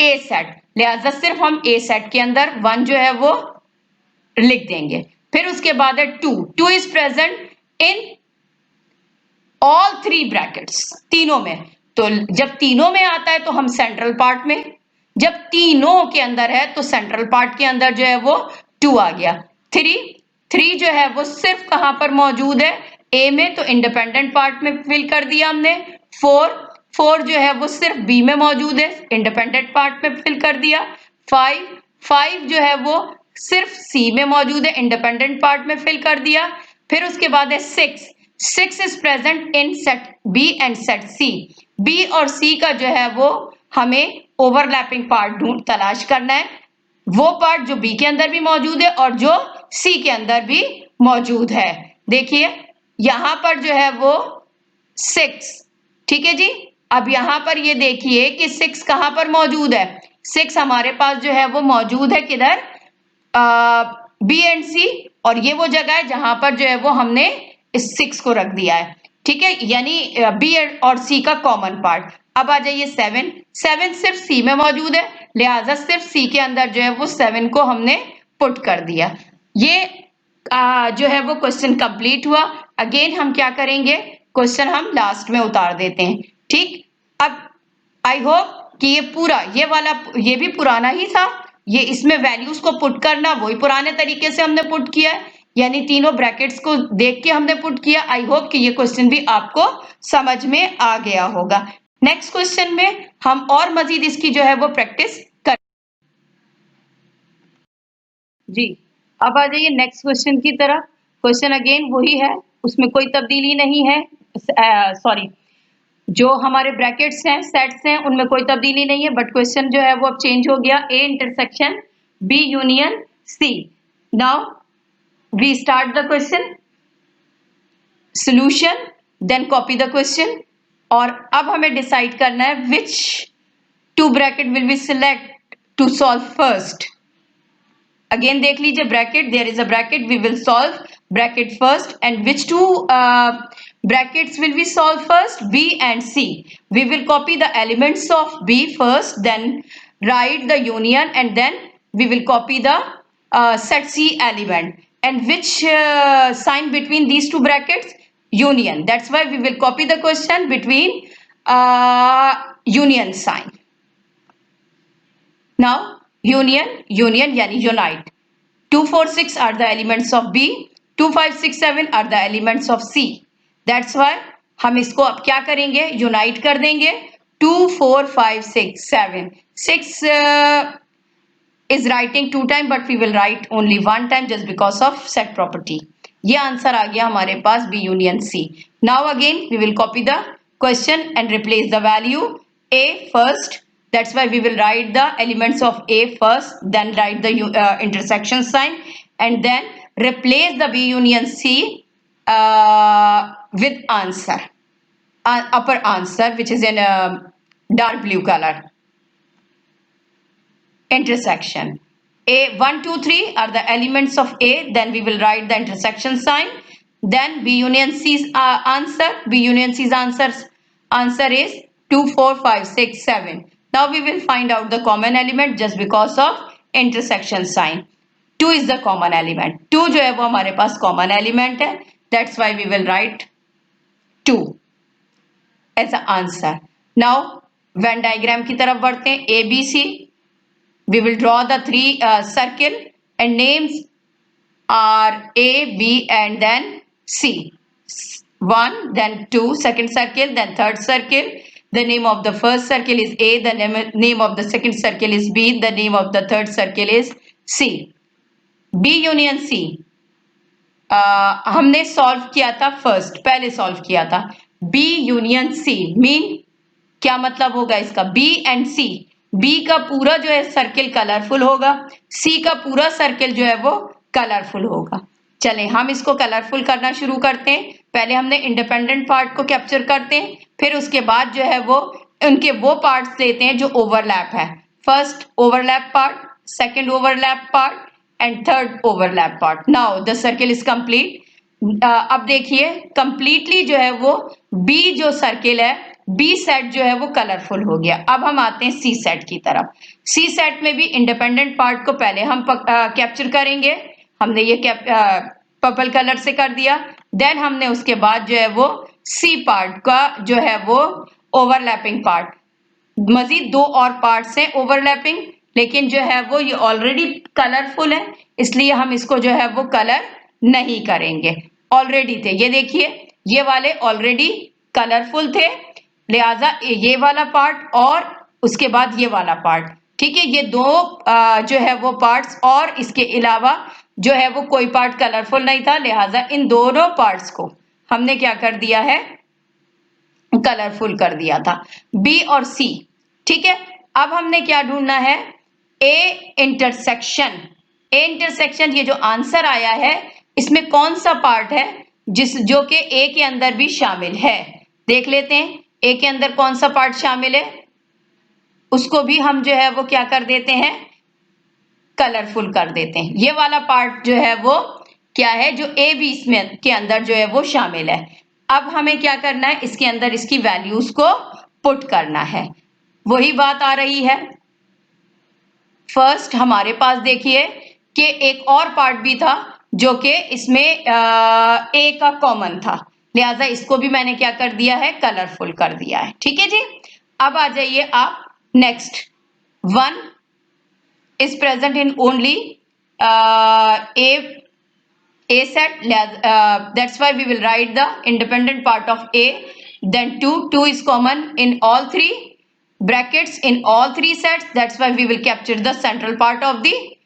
A set, लिहाजा सिर्फ हम A सेट के अंदर 1 जो है वो लिख देंगे. फिर उसके बाद है 2 is present in all 3 brackets, तीनों में. तो जब तीनों में आता है तो हम सेंट्रल पार्ट में, जब तीनों के अंदर है तो सेंट्रल पार्ट के अंदर जो है वो 2 आ गया. 3 जो है वो सिर्फ कहां पर मौजूद है? A में, तो इंडिपेंडेंट पार्ट में फिल कर दिया हमने. 4 जो है वो सिर्फ B में मौजूद है, इंडिपेंडेंट पार्ट में फिल कर दिया. 5 जो है वो सिर्फ C में मौजूद है, इंडिपेंडेंट पार्ट में फिल कर दिया. फिर उसके बाद है 6 is present in set B and set C. B और C का जो है वो हमें ओवरलैपिंग पार्ट तलाश करना है. वो पार्ट जो B के अंदर भी मौजूद है और जो C के अंदर भी मौजूद है. देखिए यहां पर जो है वो 6. ठीक है जी, अब यहां पर ये देखिए कि 6 कहां पर मौजूद है? 6 हमारे पास जो है वो मौजूद है किधर? B एंड C, और ये वो जगह है जहां पर जो है वो हमने इस 6 को रख दिया है. ठीक है, यानी B और C का कॉमन पार्ट. अब आ जाइए 7 सिर्फ C में मौजूद है, लिहाजा सिर्फ C के अंदर जो है वो 7 को हमने पुट कर दिया. ये जो है वो क्वेश्चन कंप्लीट हुआ. अगेन हम क्या करेंगे? क्वेश्चन हम लास्ट में उतार देते हैं. ठीक, अब आई होप कि ये पूरा ये वाला ये भी पुराना ही था, ये इसमें वैल्यूज को पुट करना वही पुराने तरीके से हमने पुट किया है, यानी तीनों ब्रैकेट्स को देख के हमने पुट किया। आई होप कि ये क्वेश्चन भी आपको समझ में आ गया होगा। नेक्स्ट क्वेश्चन में हम और मजीद इसकी जो है वो प्रैक्टिस कर जी। अब आ जाइए नेक्स्ट क्वेश्चन की तरफ। क्वेश्चन अगेन वही है, उसमें कोई तब्दीली नहीं है। सॉरी, जो हमारे ब्रैकेट्स हैं, सेट्स हैं, उनमें कोई तब्दीली नहीं है, बट क्वेश्चन जो है वो अब चेंज हो गया। A intersection B union C. Now we start the question, solution, then copy the question. और अब हमें डिसाइड करना है which two bracket will be select to solve first. Again देख लीजिए, bracket, there is a bracket, we will solve bracket first, and which two brackets will we solve first? B and C. We will copy the elements of B first, then write the union, and then we will copy the set C element. And which sign between these two brackets? Union. That's why we will copy the question between union sign. Now union, union yani unite. 2, 4, 6 are the elements of B. 2, 5, 6, 7 are the elements of C. That's why हम इसको अब क्या करेंगे, unite कर देंगे। 2, 4, 5, 6, 7. 6 is writing 2 times, but we will write only 1 time just because of set property. ये answer आ गया हमारे पास B union C. Now again we will copy the question and replace the value A first. That's why we will write the elements of A first, then write the intersection sign, and then replace the B union C with answer, upper answer, which is in a dark blue color. Intersection. A 1, 2, 3 are the elements of A. Then we will write the intersection sign. Then B union C's answer. B union C's answer is 2, 4, 5, 6, 7. Now we will find out the common element just because of intersection sign. 2 is the common element. 2 जो है वो हमारे पास common element है. That's why we will write 2 as an answer. Now Venn diagram की तरफ बढ़ते हैं। A, B, C. We will draw the 3 circle and names are A, B and then C. 1, then 2, second circle, then third circle. The name of the first circle is A, the name of the second circle is B, the name of the third circle is C. B union C हमने solve किया था first, पहले solve किया था। B union C mean क्या मतलब होगा इसका? B एंड C, B का पूरा जो है सर्किल कलरफुल होगा, C का पूरा सर्किल जो है वो कलरफुल होगा। चलें हम इसको कलरफुल करना शुरू करते हैं। पहले हमने इंडिपेंडेंट पार्ट को कैप्चर करते हैं, फिर उसके बाद जो है वो उनके वो पार्ट्स लेते हैं जो ओवरलैप है। First overlap part, second overlap part and third overlap part. Now the circle is complete. अब देखिए completely जो है वो B जो सर्किल है, B सेट जो है वो कलरफुल हो गया। अब हम आते हैं C सेट की तरफ। C सेट में भी इंडिपेंडेंट पार्ट को पहले हम कैप्चर करेंगे। हमने ये पर्पल कलर से कर दिया। देन हमने उसके बाद जो है वो C पार्ट का जो है वो ओवरलैपिंग पार्ट, मजीद 2 और पार्ट्स हैं ओवरलैपिंग, लेकिन जो है वो ये ऑलरेडी कलरफुल है, इसलिए हम इसको जो है वो कलर नहीं करेंगे। ऑलरेडी थे, ये देखिए ये वाले ऑलरेडी कलरफुल थे, लिहाजा ये वाला पार्ट और उसके बाद ये वाला पार्ट, ठीक है, ये 2 जो है वो पार्ट्स और इसके अलावा जो है वो कोई पार्ट कलरफुल नहीं था, लिहाजा इन दोनों पार्ट्स को हमने क्या कर दिया है, कलरफुल कर दिया था। बी और सी, ठीक है। अब हमने क्या ढूंढना है, ए इंटरसेक्शन। ए इंटरसेक्शन, ये जो आंसर आया है इसमें कौन सा पार्ट है जो कि ए के अंदर भी शामिल है। देख लेते हैं ए के अंदर कौन सा पार्ट शामिल है, उसको भी हम जो है वो क्या कर देते हैं, कलरफुल कर देते हैं। ये वाला पार्ट जो है वो क्या है, जो ए बी इसमें के अंदर जो है वो शामिल है। अब हमें क्या करना है, इसके अंदर इसकी वैल्यूज को पुट करना है। वही बात आ रही है, फर्स्ट हमारे पास देखिए कि एक और पार्ट भी था जो कि इसमें ए का कॉमन था, लिहाजा इसको भी मैंने क्या कर दिया है, कलरफुल कर दिया है, ठीक है जी। अब आ जाइए आप next. 1 is present in only a set, that's why we will write the independent part of A. Then 2 is common in all three brackets in all three sets, that's why we will capture the central part of the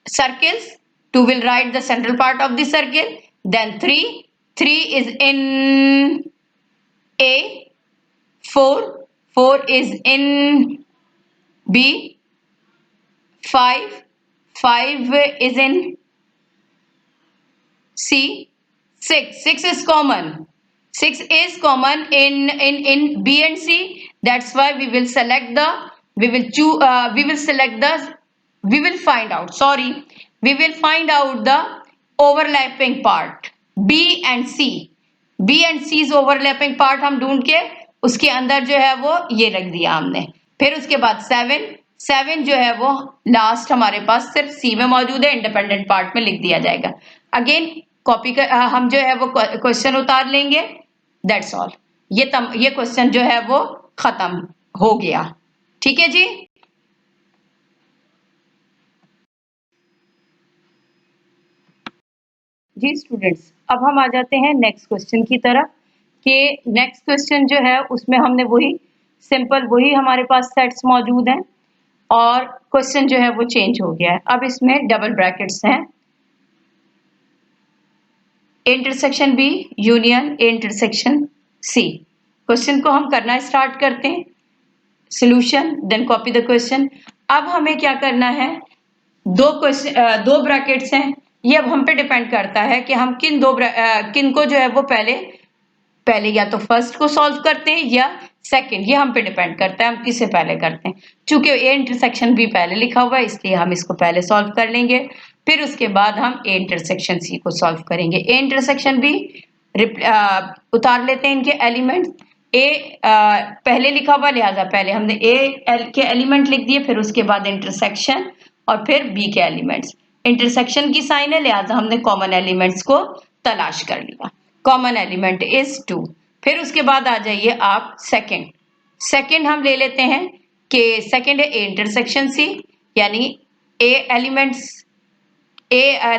circles. 2 will write the central part of the circle. Then 3 is in A. 4 is in B. 5 is in C. 6 is common. 6 is common in B and C. That's why we will select the we will choose we will select the we will find out the overlapping part B and C. B and C's overlapping part हम ढूंढ के उसके अंदर जो है वो ये रख दिया हमने। फिर उसके बाद 7 जो है वो लास्ट हमारे पास सिर्फ सी में मौजूद है, इंडिपेंडेंट पार्ट में लिख दिया जाएगा। अगेन कॉपी कर हम जो है वो क्वेश्चन उतार लेंगे, दैट्स ऑल। ये क्वेश्चन जो है वो खत्म हो गया। ठीक है जी। जी स्टूडेंट्स, अब हम आ जाते हैं नेक्स्ट क्वेश्चन की तरफ कि नेक्स्ट क्वेश्चन जो है उसमें हमने वही हमारे पास सेट्स मौजूद हैं और क्वेश्चन जो है वो चेंज हो गया है। अब इसमें डबल ब्रैकेट्स हैं, A intersection B union A intersection C. Question को हम करना स्टार्ट करते हैं, solution then copy the question. अब हमें क्या करना है, दो ब्रैकेट्स हैं, ये अब हम पे डिपेंड करता है कि हम किन को जो है वो पहले या तो फर्स्ट को सॉल्व करते हैं या सेकंड, ये हम पे डिपेंड करता है हम किसे पहले करते हैं। चूंकि ए इंटरसेक्शन बी पहले लिखा हुआ है इसलिए हम इसको पहले सॉल्व कर लेंगे, फिर उसके बाद हम ए इंटरसेक्शन सी को सॉल्व करेंगे। ए इंटरसेक्शन बी उतार लेते हैं इनके एलिमेंट्स। ए पहले लिखा हुआ लिहाजा पहले हमने ए के एलिमेंट लिख दिए, फिर उसके बाद इंटरसेक्शन और फिर बी के एलिमेंट्स। इंटरसेक्शन की साइन है लिहाजा हमने कॉमन एलिमेंट्स को तलाश कर लिया। Common element is 2। फिर उसके बाद आ जाइए आप सेकंड हम ले लेते हैं कि सेकंड है ए इंटरसेक्शन सी, यानी ए elements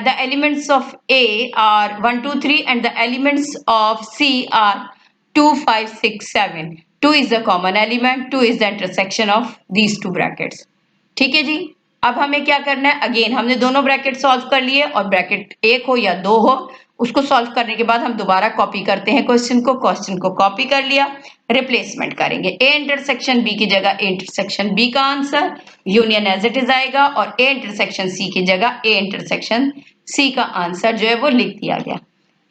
the elements of A are 1 2 3 and the elements of C are 2 5 6 7। 2 is the common element, 2 is the intersection of these two brackets। ठीक है जी। अब हमें क्या करना है, अगेन हमने दोनों ब्रैकेट सॉल्व कर लिए और ब्रैकेट एक हो या दो हो उसको सॉल्व करने के बाद हम दोबारा कॉपी करते हैं क्वेश्चन को कॉपी कर लिया, रिप्लेसमेंट करेंगे। ए इंटरसेक्शन बी की जगह ए इंटरसेक्शन बी का answer union as it is आएगा और ए इंटरसेक्शन सी की जगह ए इंटरसेक्शन सी का आंसर जो है वो लिख दिया गया।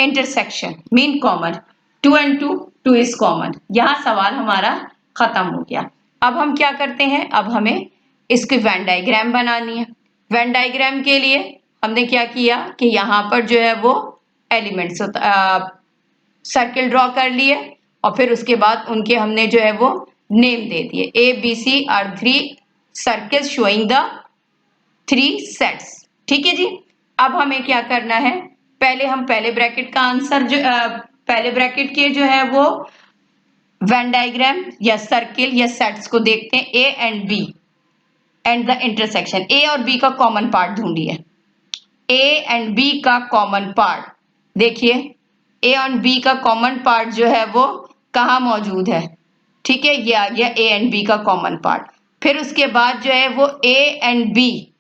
Intersection mean common, 2 and 2 is common. यहाँ सवाल हमारा खत्म हो गया। अब हम क्या करते हैं, अब हमें इसकी वेन डायग्राम बनानी है। वेन डायग्राम के लिए हमने क्या किया कि यहाँ पर जो है वो एलिमेंट्स सर्किल ड्रॉ कर लिए और फिर उसके बाद उनके हमने जो है वो नेम दे दिए। A B C are 3 circles showing the 3 sets. ठीक है जी। अब हमें क्या करना है, पहले ब्रैकेट का आंसर जो पहले ब्रैकेट के जो है वो वेन डायग्राम या सर्किल या सेट्स को देखते हैं। A and B and the intersection, A और बी का कॉमन पार्ट ढूंढिए। ए एंड बी का कॉमन पार्ट देखिए, ए और बी का कॉमन पार्ट जो है वो कहाँ मौजूद है। ठीक है, ये आ गया ए एंड बी का कॉमन पार्ट। फिर उसके बाद जो है वो ए एंड बी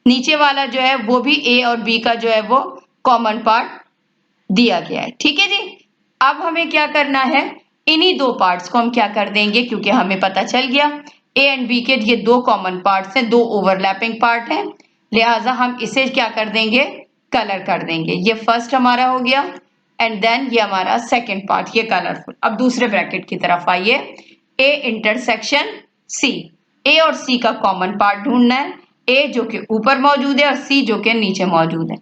नीचे वाला जो है वो भी ए और बी का जो है वो कॉमन पार्ट दिया गया है। ठीक है जी। अब हमें क्या करना है, इन्हीं दो पार्ट्स को हम क्या कर देंगे, क्योंकि हमें पता चल गया ए एंड बी के ये दो कॉमन पार्ट्स हैं, दो ओवरलैपिंग पार्ट हैं, लिहाजा हम इसे क्या कर देंगे, कलर कर देंगे। ये फर्स्ट हमारा हो गया एंड देन ये हमारा सेकंड पार्ट, ये कलरफुल। अब दूसरे ब्रैकेट की तरफ आइए। ए इंटरसेक्शन सी, ए और सी का कॉमन पार्ट ढूंढना है। ए जो कि ऊपर मौजूद है और सी जो कि नीचे मौजूद है।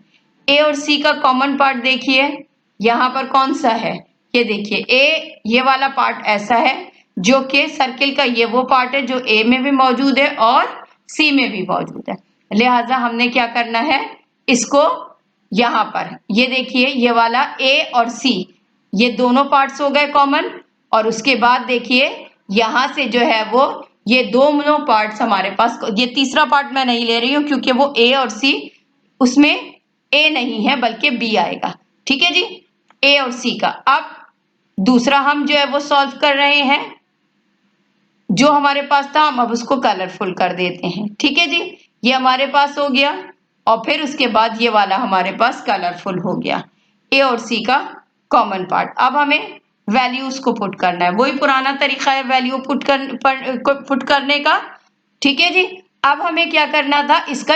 ए और सी का कॉमन पार्ट देखिए यहाँ पर कौन सा है, ये देखिए ए, ये वाला पार्ट ऐसा है जो कि सर्किल का ये वो पार्ट है जो ए में भी मौजूद है और सी में भी मौजूद है। लिहाजा हमने क्या करना है, इसको यहाँ पर ये देखिए ये वाला ए और सी ये दोनों पार्ट्स हो गए कॉमन, और उसके बाद देखिए यहां से जो है वो ये दोनों पार्ट्स हमारे पास, ये तीसरा पार्ट मैं नहीं ले रही हूं क्योंकि वो ए और सी, उसमें ए नहीं है बल्कि बी आएगा। ठीक है जी, ए और सी का। अब दूसरा हम जो है वो सॉल्व कर रहे हैं, जो हमारे पास था हम अब उसको कलरफुल कर देते हैं। ठीक है जी, ये हमारे पास हो गया और फिर उसके बाद ये वाला हमारे पास कलरफुल हो गया, ए और सी का कॉमन पार्ट। अब हमें वैल्यूज को पुट करना है, वही पुराना तरीका है वैल्यू पुट करने का। ठीक है जी, अब हमें क्या करना था, इसका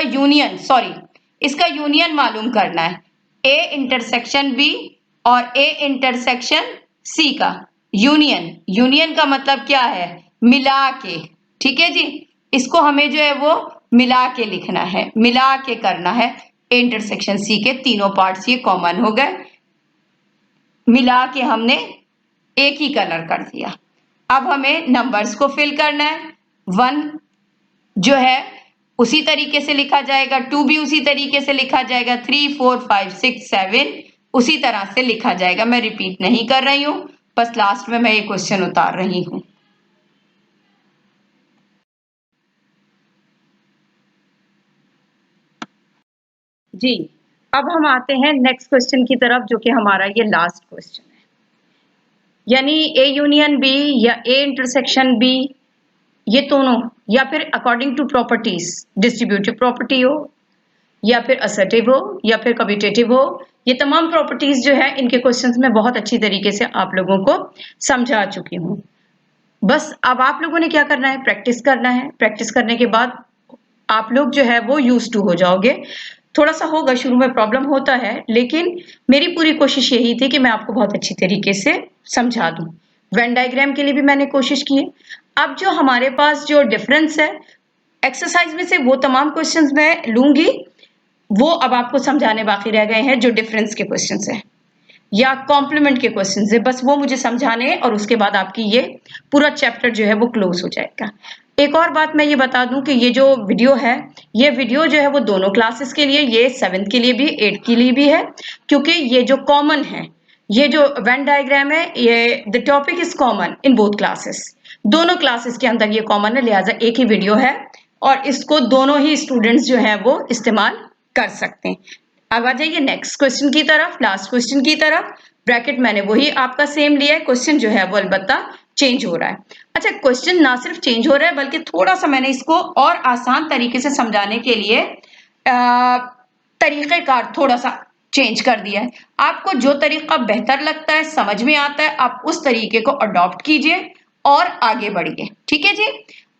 यूनियन मालूम करना है, ए इंटरसेक्शन बी और ए इंटरसेक्शन सी का यूनियन का मतलब क्या है, मिला के। ठीक है जी, इसको हमें जो है वो मिला के लिखना है, मिला के करना है। ए इंटरसेक्शन सी के तीनों पार्ट्स ये कॉमन हो गए, मिला के हमने एक ही कलर कर दिया। अब हमें नंबर्स को फिल करना है, 1 जो है उसी तरीके से लिखा जाएगा, 2 भी उसी तरीके से लिखा जाएगा, 3 4 5 6 7 उसी तरह से लिखा जाएगा। मैं रिपीट नहीं कर रही हूं, बस लास्ट में मैं ये क्वेश्चन उतार रही हूं। जी, अब हम आते हैं नेक्स्ट क्वेश्चन की तरफ, जो कि हमारा ये लास्ट क्वेश्चन है। यानी ए यूनियन बी या ए इंटरसेक्शन बी, ये दोनों या फिर according to properties, distributive property हो या फिर असर्टिव हो या फिर कम्यूटेटिव हो, ये तमाम प्रॉपर्टीज जो है इनके क्वेश्चंस में बहुत अच्छी तरीके से आप लोगों को समझा चुकी हूँ। बस अब आप लोगों ने क्या करना है, प्रैक्टिस करना है। प्रैक्टिस करने के बाद आप लोग जो है वो यूज टू हो जाओगे। थोड़ा सा होगा, शुरू में प्रॉब्लम होता है, लेकिन मेरी पूरी कोशिश यही थी कि मैं आपको बहुत अच्छी तरीके से समझा दूं। वेन डायग्राम के लिए भी मैंने कोशिश की है। अब जो हमारे पास जो डिफरेंस है एक्सरसाइज में से, वो तमाम क्वेश्चंस मैं लूंगी, वो अब आपको समझाने बाकी रह गए हैं। जो डिफरेंस के क्वेश्चंस हैं या कॉम्प्लीमेंट के क्वेश्चंस है, बस वो मुझे समझाने, और उसके बाद आपकी ये पूरा चैप्टर जो है वो क्लोज हो जाएगा। एक और बात मैं ये बता दूं कि ये जो वीडियो है, ये वीडियो जो है वो दोनों क्लासेस के लिए, ये 7th के लिए भी 8th के लिए भी है, क्योंकि ये जो कॉमन है, ये जो वेन डायग्राम है, ये the topic is common in both classes. दोनों क्लासेस के अंदर ये कॉमन है, लिहाजा एक ही वीडियो है और इसको दोनों ही स्टूडेंट्स जो है वो इस्तेमाल कर सकते हैं। अब आ जाइए नेक्स्ट क्वेश्चन की तरफ, लास्ट क्वेश्चन की तरफ। ब्रैकेट मैंने वही आपका सेम लिया है, क्वेश्चन जो है वो अलबत्ता चेंज हो रहा है। अच्छा, क्वेश्चन ना सिर्फ चेंज हो रहा है बल्कि थोड़ा सा मैंने इसको और आसान तरीके से समझाने के लिए तरीक़ेकार थोड़ा सा चेंज कर दिया है। आपको जो तरीका बेहतर लगता है, समझ में आता है, आप उस तरीके को अडॉप्ट कीजिए और आगे बढ़िए। ठीक है जी।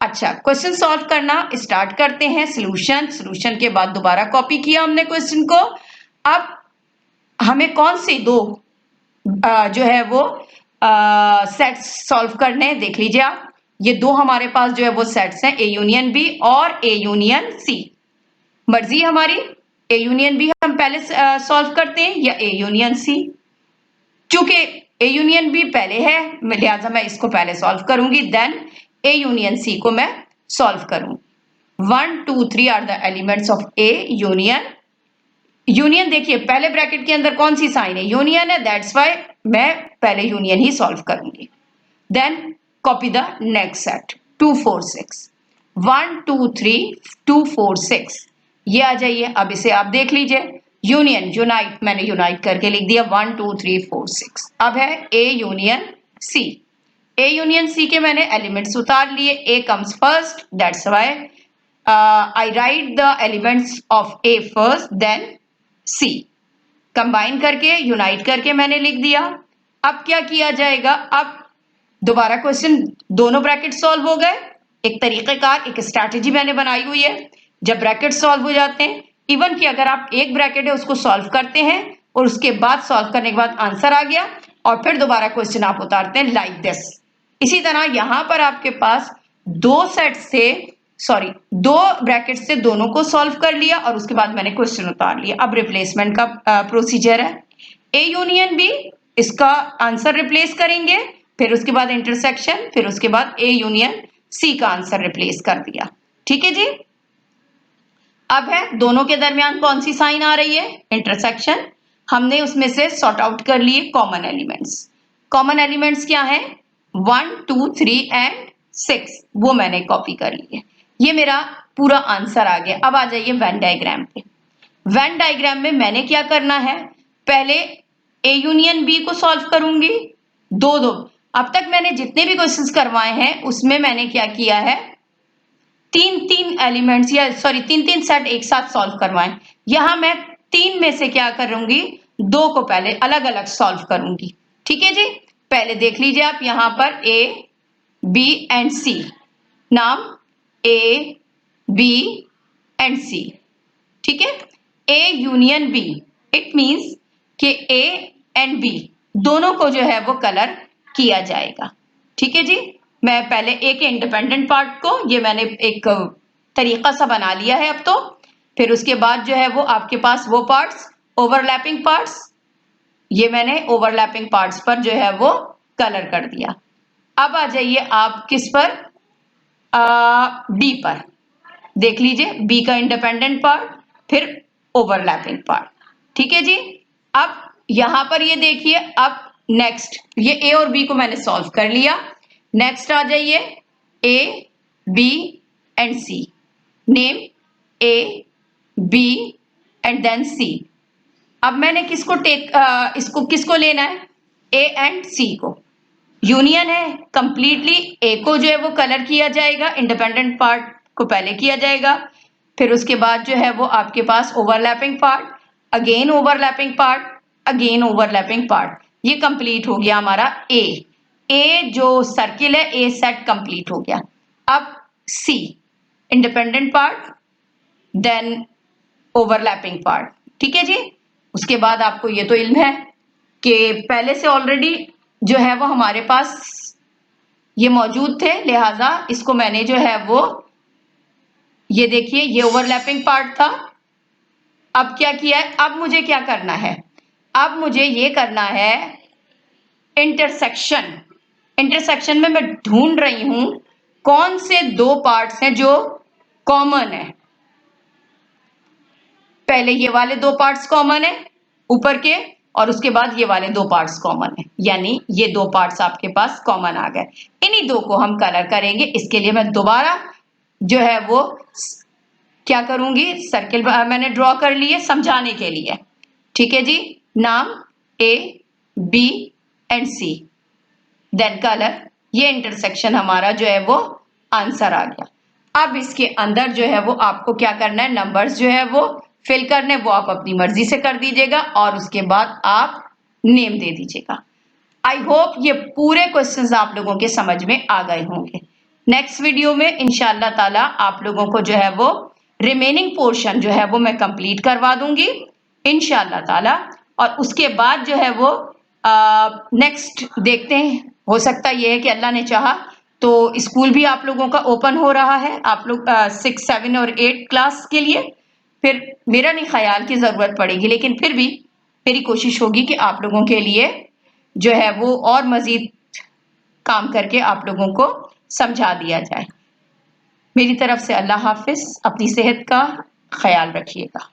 अच्छा, क्वेश्चन सॉल्व करना स्टार्ट करते हैं। सॉल्यूशन के बाद दोबारा कॉपी किया हमने क्वेश्चन को। अब हमें कौन सी दो जो है वो सेट्स सॉल्व करने हैं, देख लीजिए आप। ये दो हमारे पास जो है वो सेट्स हैं, ए यूनियन बी और ए यूनियन सी। मर्जी हमारी, ए यूनियन बी हम पहले सॉल्व करते हैं या ए यूनियन सी। चूंकि ए यूनियन बी पहले है, लिहाजा मैं इसको पहले सॉल्व करूंगी, देन ए यूनियन सी को मैं सॉल्व करूंगी। 1 2 3 are the elements of A union. देखिए पहले ब्रैकेट के अंदर कौन सी साइन है, यूनियन है, दैट्स वाई मैं पहले यूनियन ही सॉल्व करूंगी। Then copy the next set, 2 4 6, 1 2 3 2 4 6, ये आ जाइए। अब इसे आप देख लीजिए, यूनाइट मैंने यूनाइट करके लिख दिया, 1 2 3 4 6। अब है A union C. A union C के मैंने एलिमेंट्स उतार लिए, A comes first, that's why I write the elements of A first then C. Combine करके, यूनाइट करके मैंने लिख दिया। अब क्या किया जाएगा, अब दोबारा क्वेश्चन, दोनों ब्रैकेट सॉल्व हो गए। एक तरीकेकार, एक स्ट्रैटेजी मैंने बनाई हुई है। जब ब्रैकेट सॉल्व हो जाते हैं, इवन कि अगर आप एक ब्रैकेट है उसको सॉल्व करते हैं और उसके बाद सॉल्व करने के बाद आंसर आ गया और फिर दोबारा क्वेश्चन आप उतारते हैं लाइक दिस। इसी तरह यहां पर आपके पास दो ब्रैकेट से दोनों को सॉल्व कर लिया और उसके बाद मैंने क्वेश्चन उतार लिया। अब रिप्लेसमेंट का प्रोसीजर है, ए यूनियन बी, इसका आंसर रिप्लेस करेंगे, फिर उसके बाद इंटरसेक्शन, फिर उसके बाद ए यूनियन सी का आंसर रिप्लेस कर दिया। ठीक है जी। अब है दोनों के दरमियान कौन सी साइन आ रही है, इंटरसेक्शन। हमने उसमें से सॉर्ट आउट कर लिए कॉमन एलिमेंट्स। कॉमन एलिमेंट्स क्या है, 1, 2, 3 एंड 6 वो मैंने कॉपी कर लिए। ये मेरा पूरा आंसर आ गया। अब आ जाइए वेन डायग्राम पे। वेन डायग्राम में मैंने क्या करना है, पहले ए यूनियन बी को सॉल्व करूंगी, दो दो। अब तक मैंने जितने भी क्वेश्चंस करवाए हैं उसमें मैंने क्या किया है, तीन तीन एलिमेंट्स या सॉरी तीन तीन सेट एक साथ सॉल्व करवाए। यहां मैं तीन में से क्या करूंगी, दो को पहले अलग अलग सॉल्व करूंगी। ठीक है जी, पहले देख लीजिए आप यहां पर ए बी एंड सी, नाम ए बी एंड सी। ठीक है, A union B, it means कि ए एंड बी दोनों को जो है वो कलर किया जाएगा। ठीक है जी, मैं पहले ए के इंडिपेंडेंट पार्ट को ये मैंने एक तरीका सा बना लिया है अब तो। फिर उसके बाद जो है वो आपके पास वो पार्ट्स ओवरलैपिंग पार्ट्स, ये मैंने ओवरलैपिंग पार्ट्स पर जो है वो कलर कर दिया। अब आ जाइए आप किस पर, बी पर। देख लीजिए बी का इंडिपेंडेंट पार्ट फिर ओवरलैपिंग पार्ट। ठीक है जी, अब यहां पर ये देखिए, अब नेक्स्ट ये ए और बी को मैंने सॉल्व कर लिया। नेक्स्ट आ जाइए A B and C, name A B and then C. अब मैंने किसको इसको किसको लेना है, ए एंड सी को, यूनियन है कंप्लीटली। ए को जो है वो कलर किया जाएगा, इंडिपेंडेंट पार्ट को पहले किया जाएगा, फिर उसके बाद जो है वो आपके पास overlapping part, again overlapping part, again overlapping part. ये कंप्लीट हो गया हमारा ए जो सर्किल है ए सेट कंप्लीट हो गया। अब C independent part then overlapping part. ठीक है जी, उसके बाद आपको ये तो इल्म है कि पहले से ऑलरेडी जो है वो हमारे पास ये मौजूद थे, लिहाजा इसको मैंने जो है वो ये देखिए ये ओवरलैपिंग पार्ट था। अब क्या किया है, अब मुझे क्या करना है, अब मुझे ये करना है इंटरसेक्शन। इंटरसेक्शन में मैं ढूंढ रही हूं कौन से दो पार्ट्स हैं जो कॉमन है। पहले ये वाले दो पार्ट्स कॉमन है ऊपर के, और उसके बाद ये वाले दो पार्ट्स कॉमन है, यानी ये दो पार्ट्स आपके पास कॉमन आ गए। इन्हीं दो को हम कलर करेंगे। इसके लिए मैं दोबारा जो है वो क्या करूंगी, सर्किल मैंने ड्रॉ कर लिए समझाने के लिए। ठीक है जी, नाम A B and C then colour, ये इंटरसेक्शन हमारा जो है वो आंसर आ गया। अब इसके अंदर जो है वो आपको क्या करना है, नंबर्स जो है वो फिल करने, वो आप अपनी मर्जी से कर दीजिएगा और उसके बाद आप नेम दे दीजिएगा। आई होप ये पूरे क्वेश्चंस आप लोगों के समझ में आ गए होंगे। नेक्स्ट वीडियो में इंशाअल्लाह ताला आप लोगों को जो है वो रिमेनिंग पोर्शन जो है वो मैं कंप्लीट करवा दूंगी इंशाअल्लाह ताला। और उसके बाद जो है वो नेक्स्ट देखते हैं, हो सकता ये है कि अल्लाह ने चाहा तो स्कूल भी आप लोगों का ओपन हो रहा है, आप लोग 6, 7 और 8 क्लास के लिए। फिर मेरा नहीं ख्याल की जरूरत पड़ेगी, लेकिन फिर भी मेरी कोशिश होगी कि आप लोगों के लिए जो है वो और मजीद काम करके आप लोगों को समझा दिया जाए। मेरी तरफ से अल्लाह हाफिज, अपनी सेहत का ख्याल रखिएगा।